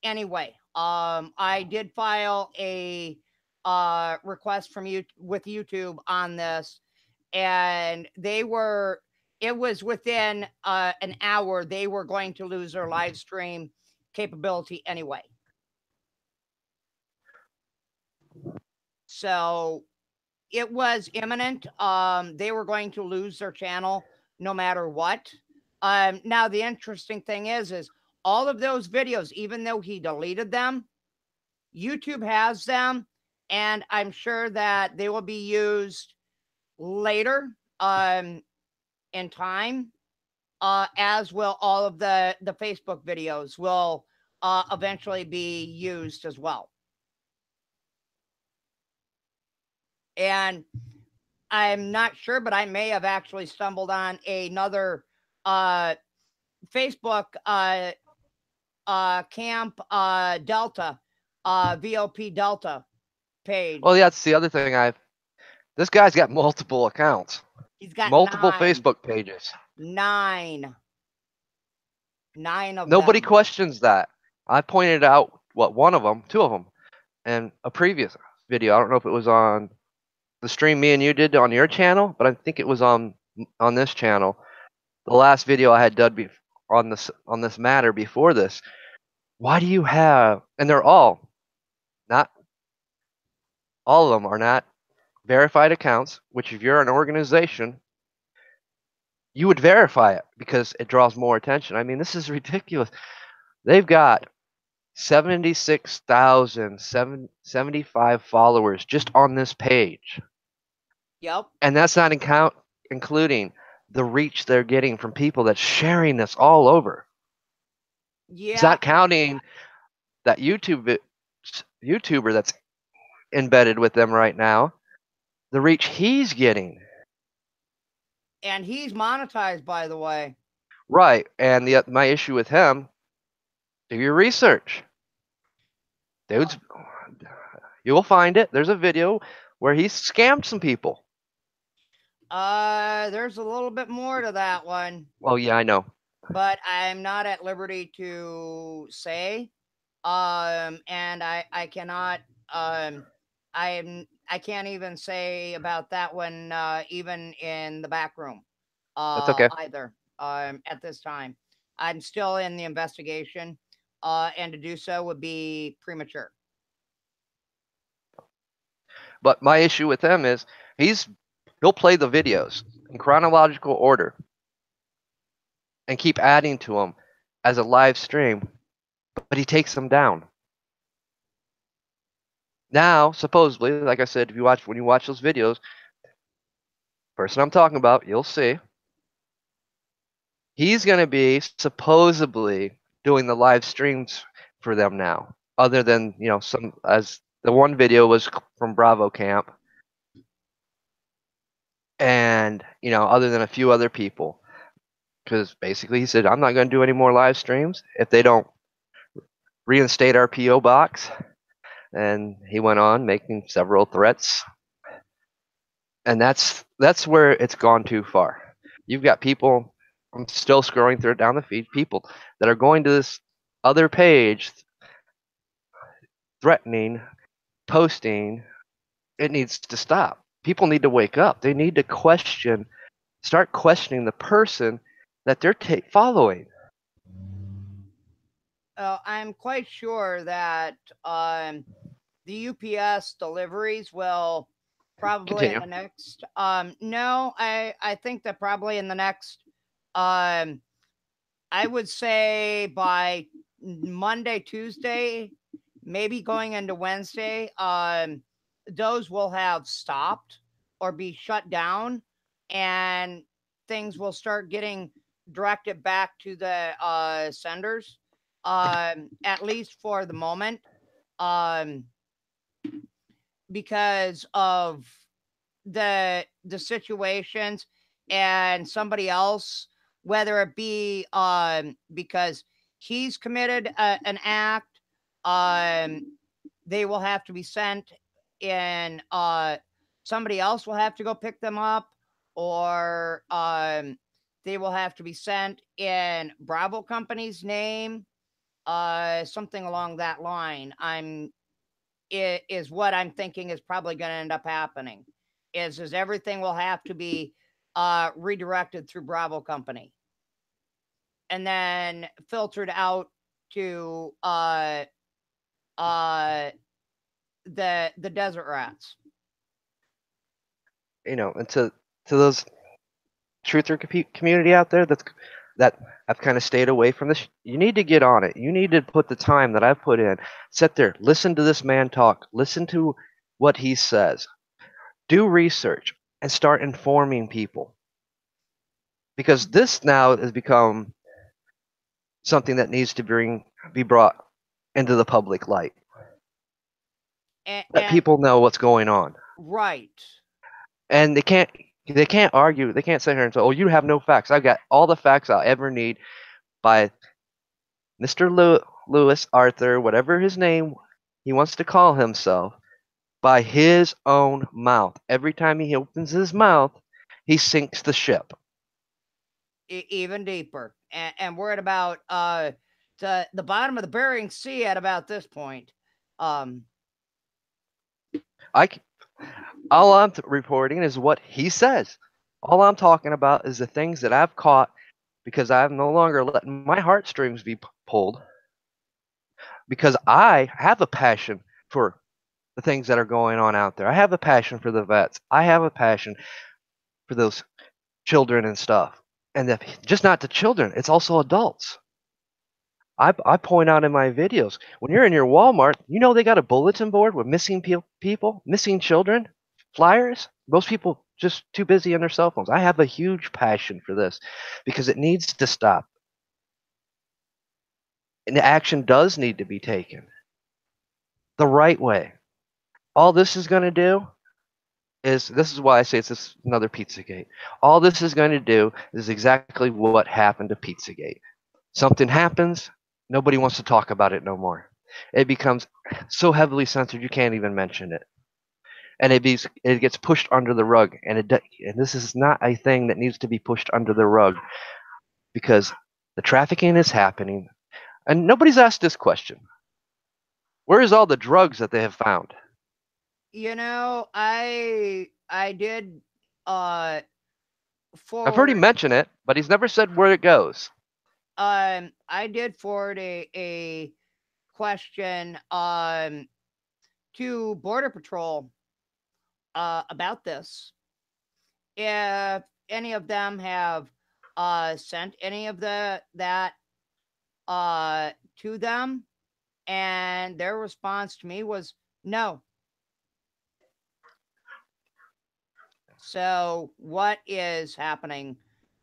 anyway. I did file a request from you with YouTube on this, and they were it was within an hour they were going to lose their live stream capability anyway. So it was imminent. They were going to lose their channel no matter what. Now the interesting thing is all of those videos, even though he deleted them, YouTube has them, and I'm sure that they will be used later in time, as will all of the Facebook videos will eventually be used as well. And I'm not sure, but I may have actually stumbled on another Facebook Camp Delta, VOP Delta page. Well, yeah, that's the other thing. This guy's got multiple accounts, He's got multiple Facebook pages. Nine of Nobody them. questions that. I pointed out two of them, in a previous video. I don't know if it was on the stream me and you did on your channel, but I think it was on this channel. The last video I had done on this matter before this. Why do you have? And they're not all of them are not verified accounts. Which, if you're an organization, you would verify it because it draws more attention. I mean, this is ridiculous. They've got 76,075 followers just on this page. Yep. And that's not including the reach they're getting from people that's sharing this all over. Yeah. It's not counting that YouTuber that's embedded with them right now, the reach he's getting. And he's monetized, by the way. Right. And my issue with him, do your research. Dudes, you'll find it. There's a video where he scammed some people. There's a little bit more to that one. Oh, yeah, I know. But I'm not at liberty to say. And I cannot I can't even say about that one even in the back room. That's okay. Either. At this time. I'm still in the investigation. And to do so would be premature. But my issue with him is he'll play the videos in chronological order and keep adding to them as a live stream, but he takes them down. Now, supposedly, like I said, when you watch those videos, person I'm talking about, you'll see he's going to be supposedly doing the live streams for them now other than some, as the one video was from Bravo Camp, and other than a few other people, because basically he said, I'm not going to do any more live streams if they don't reinstate our PO box. And he went on making several threats, and that's where it's gone too far. You've got people, I'm still scrolling through it down the feed, people that are going to this other page threatening, posting. It needs to stop. People need to wake up. They need to start questioning the person that they're following. I'm quite sure that the UPS deliveries will probably in Continue. the next no, I think that probably in the next um I would say by Monday, Tuesday, maybe going into Wednesday, those will have stopped or be shut down, and things will start getting directed back to the senders, at least for the moment, um, because of the situations, and somebody else, whether it be because he's committed an act, um they will have to be sent, and somebody else will have to go pick them up, or they will have to be sent in Bravo Company's name, something along that line. Is what I'm thinking is probably going to end up happening. Is everything will have to be redirected through Bravo Company, and then filtered out to uh, the desert rats. And to those truther community out there that I've kind of stayed away from this. You need to get on it. You need to put the time that I've put in. Sit there, listen to this man talk, listen to what he says, do research, and start informing people. Because this now has become something that needs to be brought into the public light. Let And people know what's going on. right. And they can't argue. They can't sit here and say, "Oh, you have no facts." I've got all the facts I'll ever need by Mr. Lewis Arthur, whatever his name he wants to call himself, by his own mouth. Every time he opens his mouth, he sinks the ship. Even deeper, and we're at about the bottom of the Bering Sea at about this point. Um, I all I'm reporting is what he says. All I'm talking about is the things that I've caught because I'm no longer letting my heartstrings be pulled, because I have a passion for the things that are going on out there. I have a passion for the vets. I have a passion for those children and stuff. And just not the children, it's also adults. I point out in my videos, when you're in your Walmart, they got a bulletin board with missing people, missing children, flyers. Most people just too busy on their cell phones. I have a huge passion for this because it needs to stop. And action does need to be taken the right way. All this is going to do this is why I say it's just another Pizzagate. All this is going to do is exactly what happened to Pizzagate. Something happens, nobody wants to talk about it no more. It becomes so heavily censored you can't even mention it, and it gets pushed under the rug. And this is not a thing that needs to be pushed under the rug, because the trafficking is happening, and nobody's asked this question: where is all the drugs that they have found? I did I've heard him forward mention it, but he's never said where it goes. I did forward a question to Border Patrol about this. If any of them have sent any of that to them, and their response to me was no. So, what is happening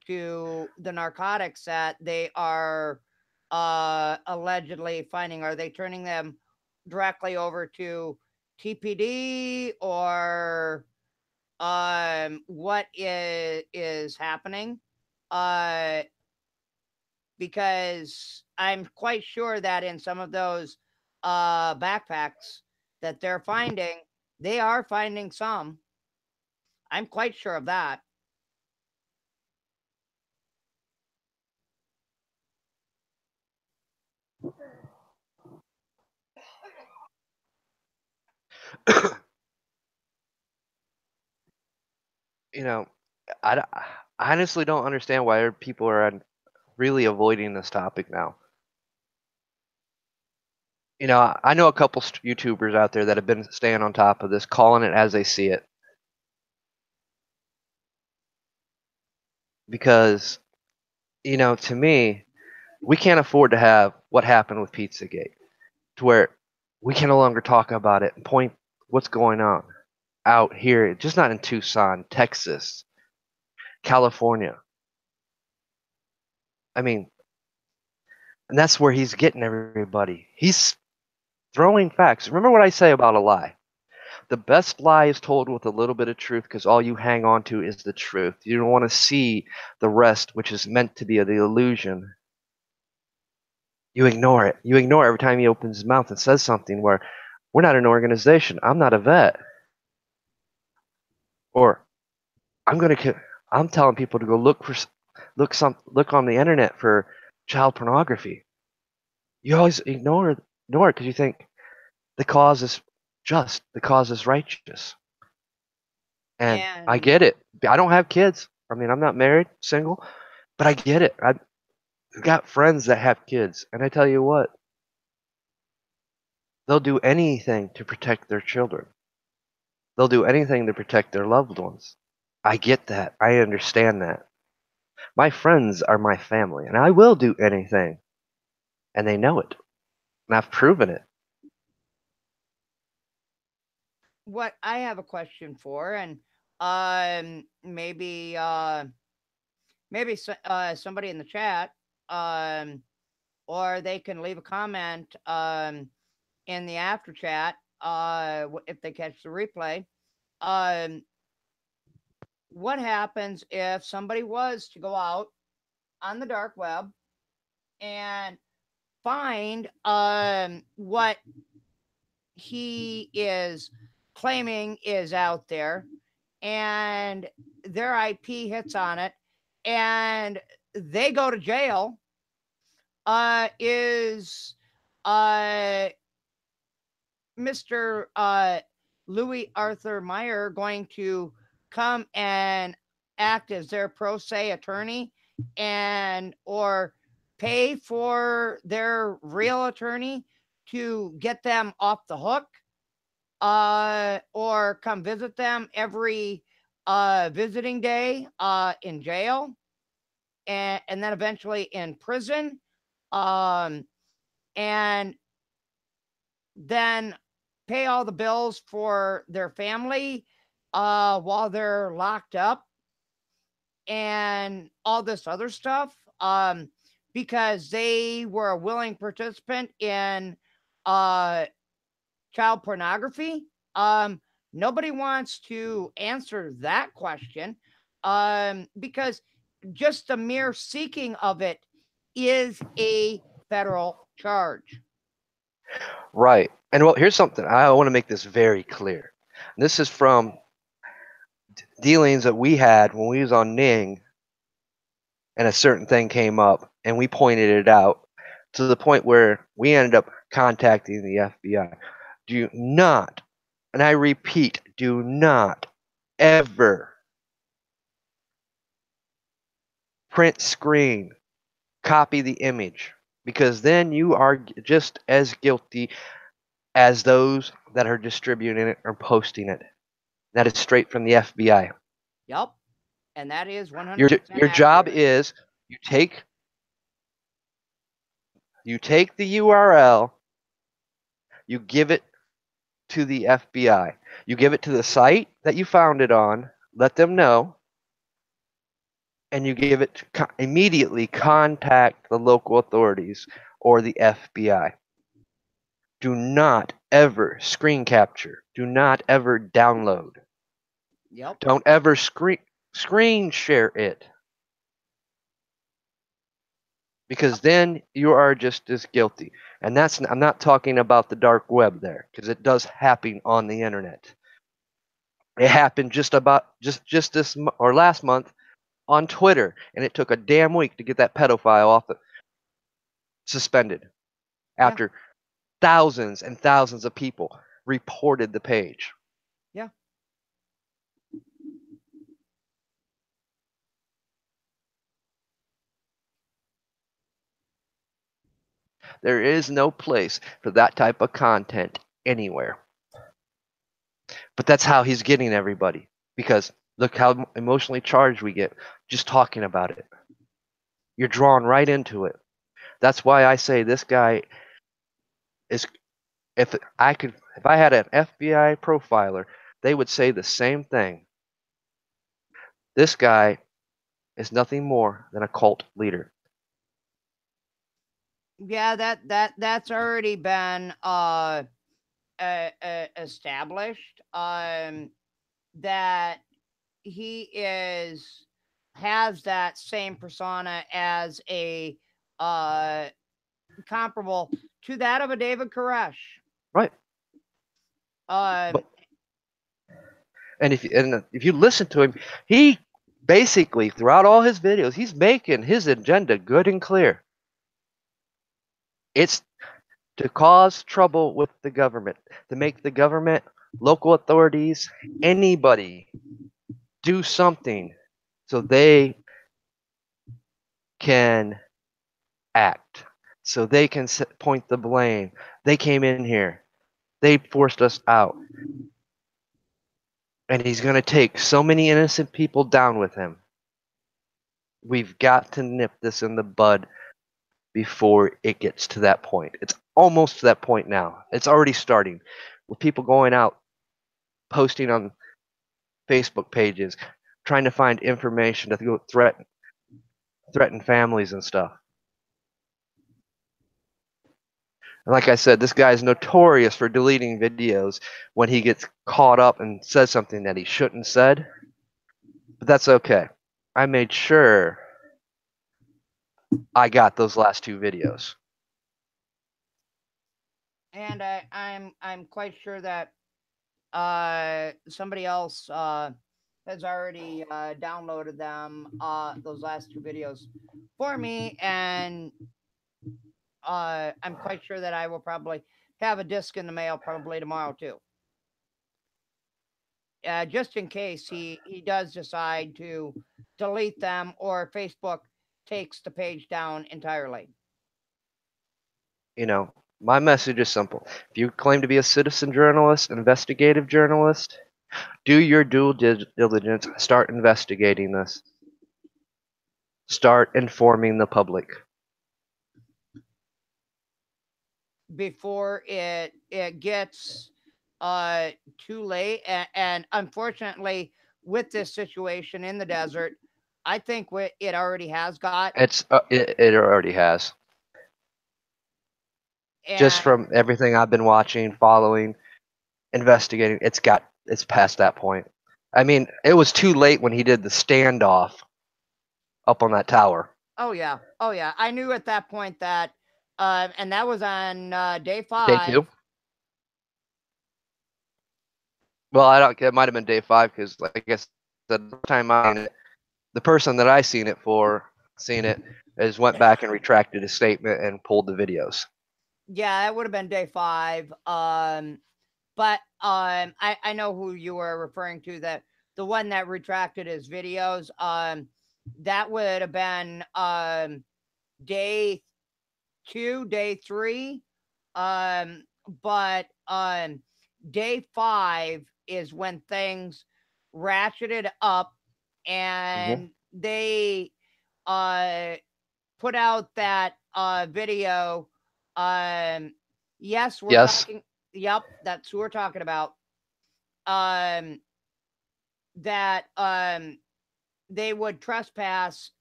to the narcotics that they are allegedly finding? Are they turning them directly over to TPD or what is happening, uh, because I'm quite sure that in some of those backpacks that they are finding some. I'm quite sure of that. You know, I honestly don't understand why people are really avoiding this topic now. I know a couple YouTubers out there that have been staying on top of this, calling it as they see it. Because, to me, we can't afford to have what happened with Pizzagate, to where we can no longer talk about it and point what's going on out here, just not in Tucson, Texas, California. I mean, and that's where he's getting everybody. He's throwing facts. Remember what I say about a lie. The best lie is told with a little bit of truth because all you hang on to is the truth. You don't want to see the rest, which is meant to be the illusion. You ignore it. You ignore it every time he opens his mouth and says something where we're not an organization. I'm not a vet. Or I'm telling people to go look on the internet for child pornography. You always ignore it because you think the cause is just, the cause is righteous. And I And get it. I don't have kids. I mean, I'm not married, single, but I get it. I've got friends that have kids, and I tell you what, they'll do anything to protect their children. They'll do anything to protect their loved ones. I get that. I understand that. My friends are my family, and I will do anything, and they know it, and I've proven it. what I have a question for, and maybe somebody in the chat, um, or they can leave a comment in the after chat if they catch the replay. Um, what happens if somebody was to go out on the dark web and find what he is claiming is out there, and their IP hits on it, and they go to jail? Is uh, Mr. Louis Arthur Meyer going to come and act as their pro se attorney and or pay for their real attorney to get them off the hook, or come visit them every visiting day in jail, and then eventually in prison, um, and then pay all the bills for their family while they're locked up and all this other stuff, because they were a willing participant in uh, child pornography? Nobody wants to answer that question, because just the mere seeking of it is a federal charge. Right. And well, here's something. I want to make this very clear. This is from dealings that we had when we was on Ning and a certain thing came up and we pointed it out to the point where we ended up contacting the FBI. Do not, and I repeat, do not ever print screen, copy the image, because then you are just as guilty as those that are distributing it or posting it. That is straight from the FBI. Yep. And that is Your 100% your job accurate. is you take the URL, you give it to the FBI. You give it to the site that you found it on, let them know, and you give it to immediately contact the local authorities or the FBI. Do not ever screen capture. Do not ever download. Yep. Don't ever screen share it. Because then you are just as guilty. And I'm not talking about the dark web there, because it does happen on the internet. It happened just this or last month on Twitter, and it took a damn week to get that pedophile suspended after thousands and thousands of people reported the page. Yeah. There is no place for that type of content anywhere. But that's how he's getting everybody. Because look how emotionally charged we get just talking about it. You're drawn right into it. That's why I say this guy is, if I had an FBI profiler, they would say the same thing. This guy is nothing more than a cult leader. Yeah, that's already been established. That he has that same persona as a comparable to that of a David Koresh. Right. And if you listen to him, he basically throughout all his videos, he's making his agenda good and clear. It's to cause trouble with the government, to make the government, local authorities, anybody do something so they can act, so they can point the blame. They came in here. They forced us out. And he's going to take so many innocent people down with him. We've got to nip this in the bud before it gets to that point. It's almost to that point now. It's already starting with people going out, posting on Facebook pages, trying to find information to go threaten families and stuff. And like I said, this guy is notorious for deleting videos when he gets caught up and says something that he shouldn't said. But that's okay. I made sure I got those last 2 videos. And I'm quite sure that somebody else has already downloaded them, those last 2 videos for me, and I'm quite sure that I will probably have a disc in the mail probably tomorrow too. Just in case he does decide to delete them or Facebook takes the page down entirely. You know, my message is simple. If you claim to be a citizen journalist, investigative journalist, do your due diligence. Start investigating this. Start informing the public. Before it gets too late, and unfortunately with this situation in the desert, I think it already has got. It already has. Just from everything I've been watching, following, investigating, it's past that point. I mean, it was too late when he did the standoff up on that tower. Oh yeah. I knew at that point that, and that was on day 5. Day 2. Well, it might have been day 5 because, like I said, the time the person that I seen it went back and retracted his statement and pulled the videos. Yeah, it would have been day 5. But I know who you were referring to, that the one that retracted his videos. That would have been day 2, day 3. But day 5 is when things ratcheted up, and they put out that video. Yes, we're talking. Yep, that's who we're talking about. That they would trespass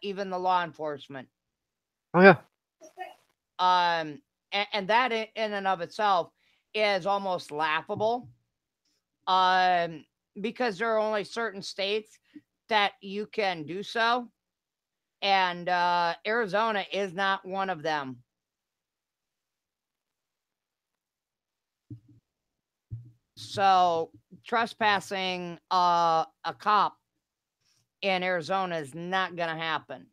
even the law enforcement. Oh yeah. and that in and of itself is almost laughable. Because there are only certain states that you can do so, and Arizona is not one of them. So trespassing a cop in Arizona is not going to happen.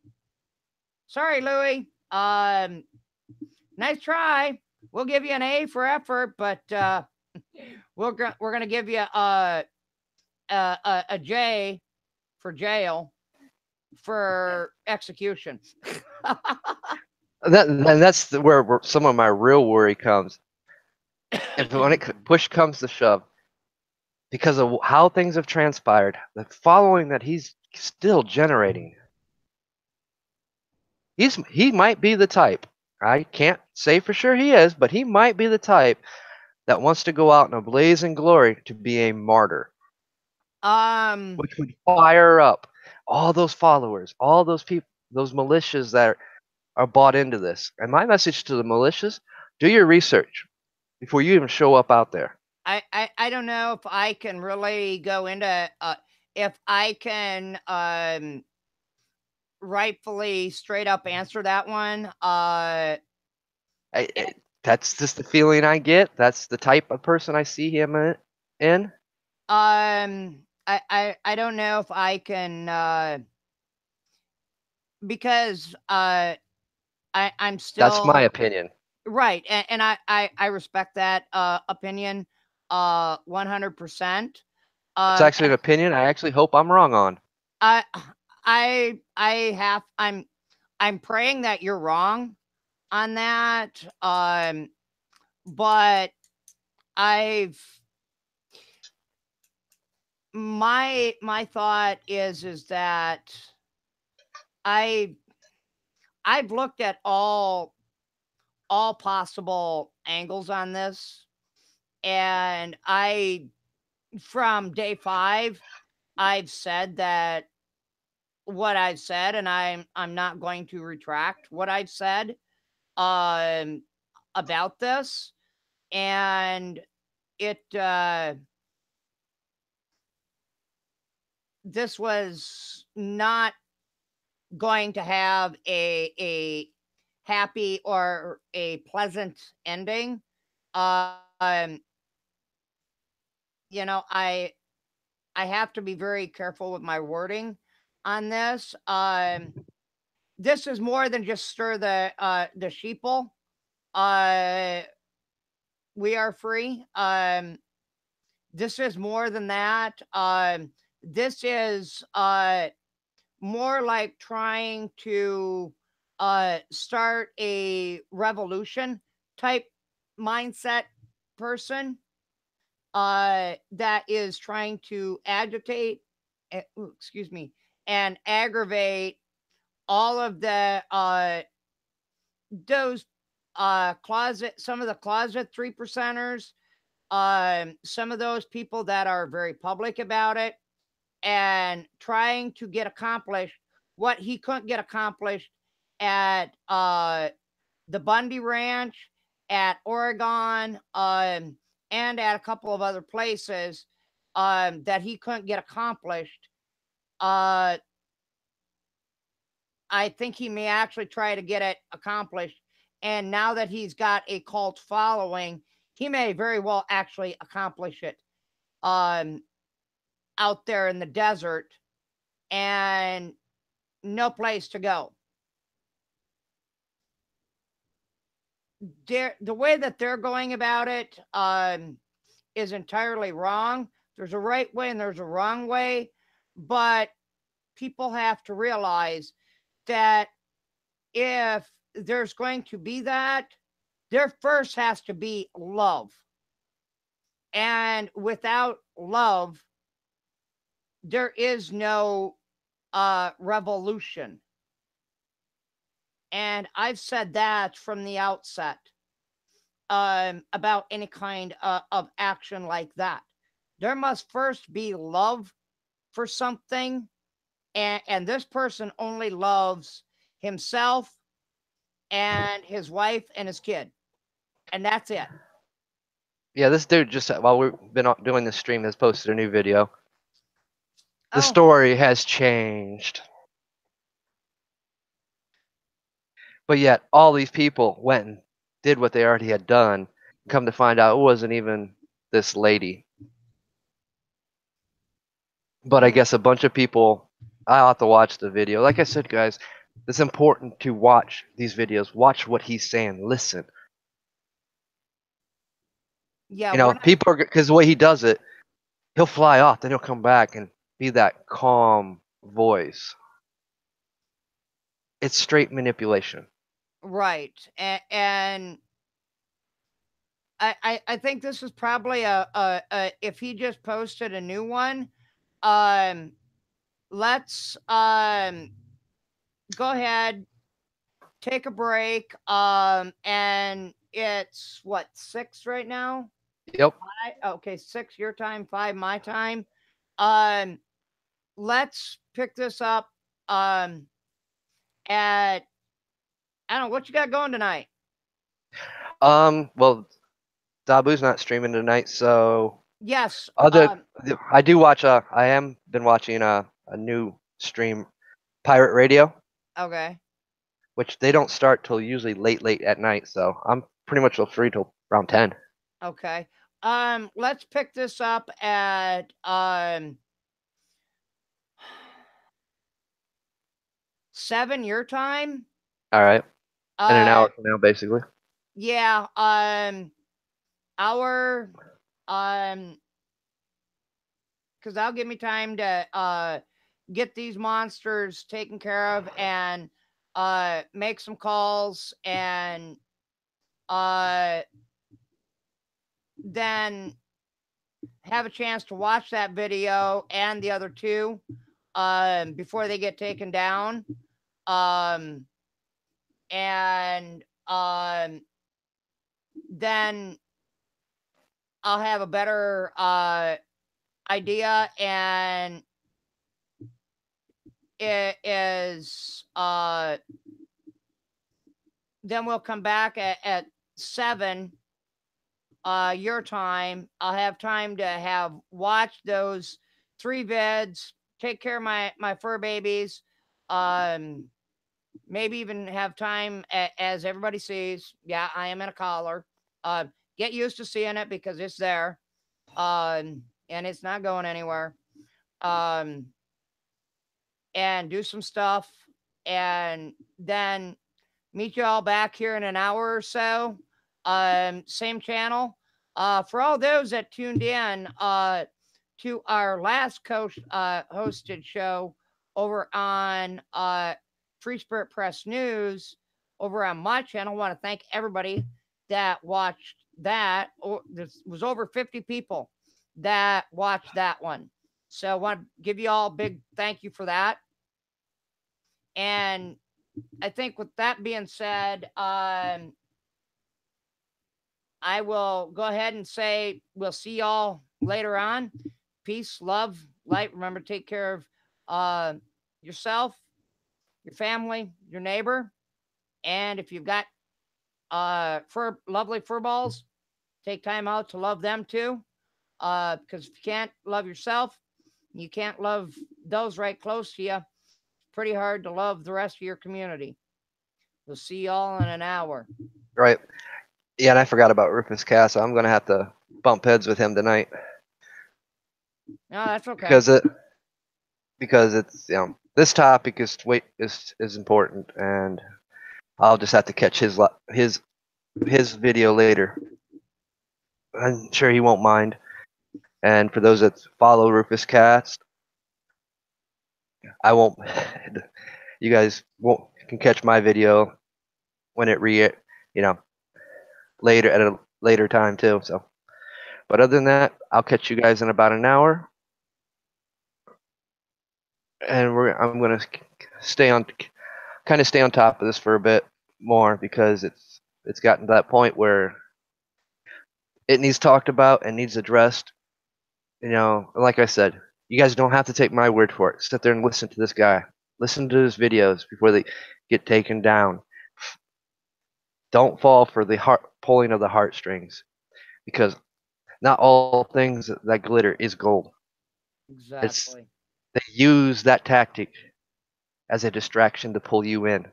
Sorry, Louie. Nice try. We'll give you an A for effort, but we're going to give you a J for jail for execution. That's where some of my real worry comes. If when push comes to shove, because of how things have transpired, the following that he's still generating, he might be the type. I can't say for sure he is, but he might be the type that wants to go out in a blazing glory to be a martyr. Which would fire up all those followers, all those people, those militias that are bought into this. And my message to the militias: do your research before you even show up out there. I don't know if I can really go into if I can rightfully straight up answer that one. That's just the feeling I get. That's the type of person I see him in. I don't know if I can because I'm still. That's my opinion. Right, and I respect that opinion 100%. It's actually an opinion I actually hope I'm wrong on. I'm praying that you're wrong on that. But my thought is that I've looked at all possible angles on this, and from day 5 I've said that what I've said, and I'm not going to retract what I've said about this. And it this was not going to have a happy or a pleasant ending. You know, I have to be very careful with my wording on this. This is more than just stir the sheeple. We are free. This is more than that. This is more like trying to start a revolution type mindset person that is trying to agitate, excuse me, and aggravate all of the those some of the closet 3%ers, some of those people that are very public about it, and trying to get accomplished what he couldn't get accomplished at the Bundy Ranch, at Oregon, and at a couple of other places that he couldn't get accomplished. I think he may actually try to get it accomplished. And now that he's got a cult following, he may very well actually accomplish it out there in the desert and no place to go. The way that they're going about it is entirely wrong. There's a right way and there's a wrong way, but people have to realize that if there's going to be that, there first has to be love. And without love, there is no revolution. And I've said that from the outset about any kind of action like that. There must first be love for something, and this person only loves himself and his wife and his kid. and that's it. Yeah, this dude just while we've been doing this stream has posted a new video. The Oh. story has changed. But yet all these people went and did what they already had done. Come to find out it wasn't even this lady. But I guess a bunch of people, I'll have to watch the video. Like I said, guys, it's important to watch these videos. Watch what he's saying. Listen. Yeah, You know, people are, because the way he does it, he'll fly off, then he'll come back and be that calm voice. It's straight manipulation. right. And I think this is probably a if he just posted a new one, let's go ahead, take a break, and it's what, 6 right now? Yep. Okay, 6 your time, 5 my time. Let's pick this up at, I don't know, what you got going tonight? Well, Dabu's not streaming tonight, so Yes. I do watch. I am been watching a new stream, Pirate Radio, Okay. which they don't start till usually late at night. So I'm pretty much free till around 10. Okay. Let's pick this up at 7 your time. All right. In an hour from now, basically. Yeah. Hour. Because that'll give me time to get these monsters taken care of and make some calls and then have a chance to watch that video and the other two before they get taken down. And then I'll have a better idea, and it is then we'll come back at 7 your time. I'll have time to have watched those 3 vids, take care of my fur babies, maybe even have time as everybody sees. Yeah, I am in a collar. Get used to seeing it because it's there, and it's not going anywhere. And do some stuff, and then meet you all back here in an hour or so. Same channel. For all those that tuned in to our last hosted show over on Free Spirit Press News over on my channel, I want to thank everybody that watched that. There was over 50 people that watched that one. So I want to give you all a big thank you for that. And I think with that being said, I will go ahead and say we'll see y'all later on. Peace, love, light. Remember to take care of yourself, your family, your neighbor. And if you've got lovely fur balls, take time out to love them too. Because if you can't love yourself, you can't love those right close to you. It's pretty hard to love the rest of your community. We'll see y'all in an hour. Right. Yeah, and I forgot about Rufus Cass. So I'm gonna have to bump heads with him tonight. No, that's okay. Because it's this topic is important, and I'll just have to catch his video later. I'm sure he won't mind. And for those that follow Rufus Cast, I won't. You guys can catch my video when it later at a later time too. So, but other than that, I'll catch you guys in about an hour, and I'm gonna stay on top of this for a bit more because it's gotten to that point where it needs talked about and needs addressed. Like I said, you guys don't have to take my word for it. Sit there and listen to this guy. Listen to his videos before they get taken down. Don't fall for the pulling of the heartstrings, because not all things that glitter is gold. Exactly. They use that tactic as a distraction to pull you in.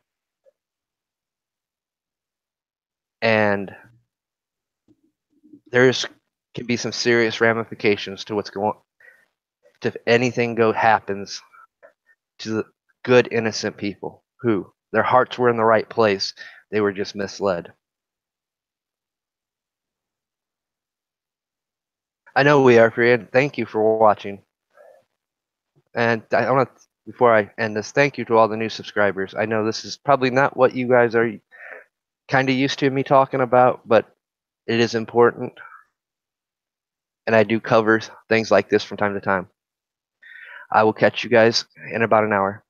And there's can be some serious ramifications to what's going if anything happens to the good innocent people who their hearts were in the right place, they were just misled. I know we are, Fred. Thank you for watching. And I want to, before I end this, thank you to all the new subscribers. I know this is probably not what you guys are kind of used to me talking about, but it is important. And I do cover things like this from time to time. I will catch you guys in about an hour.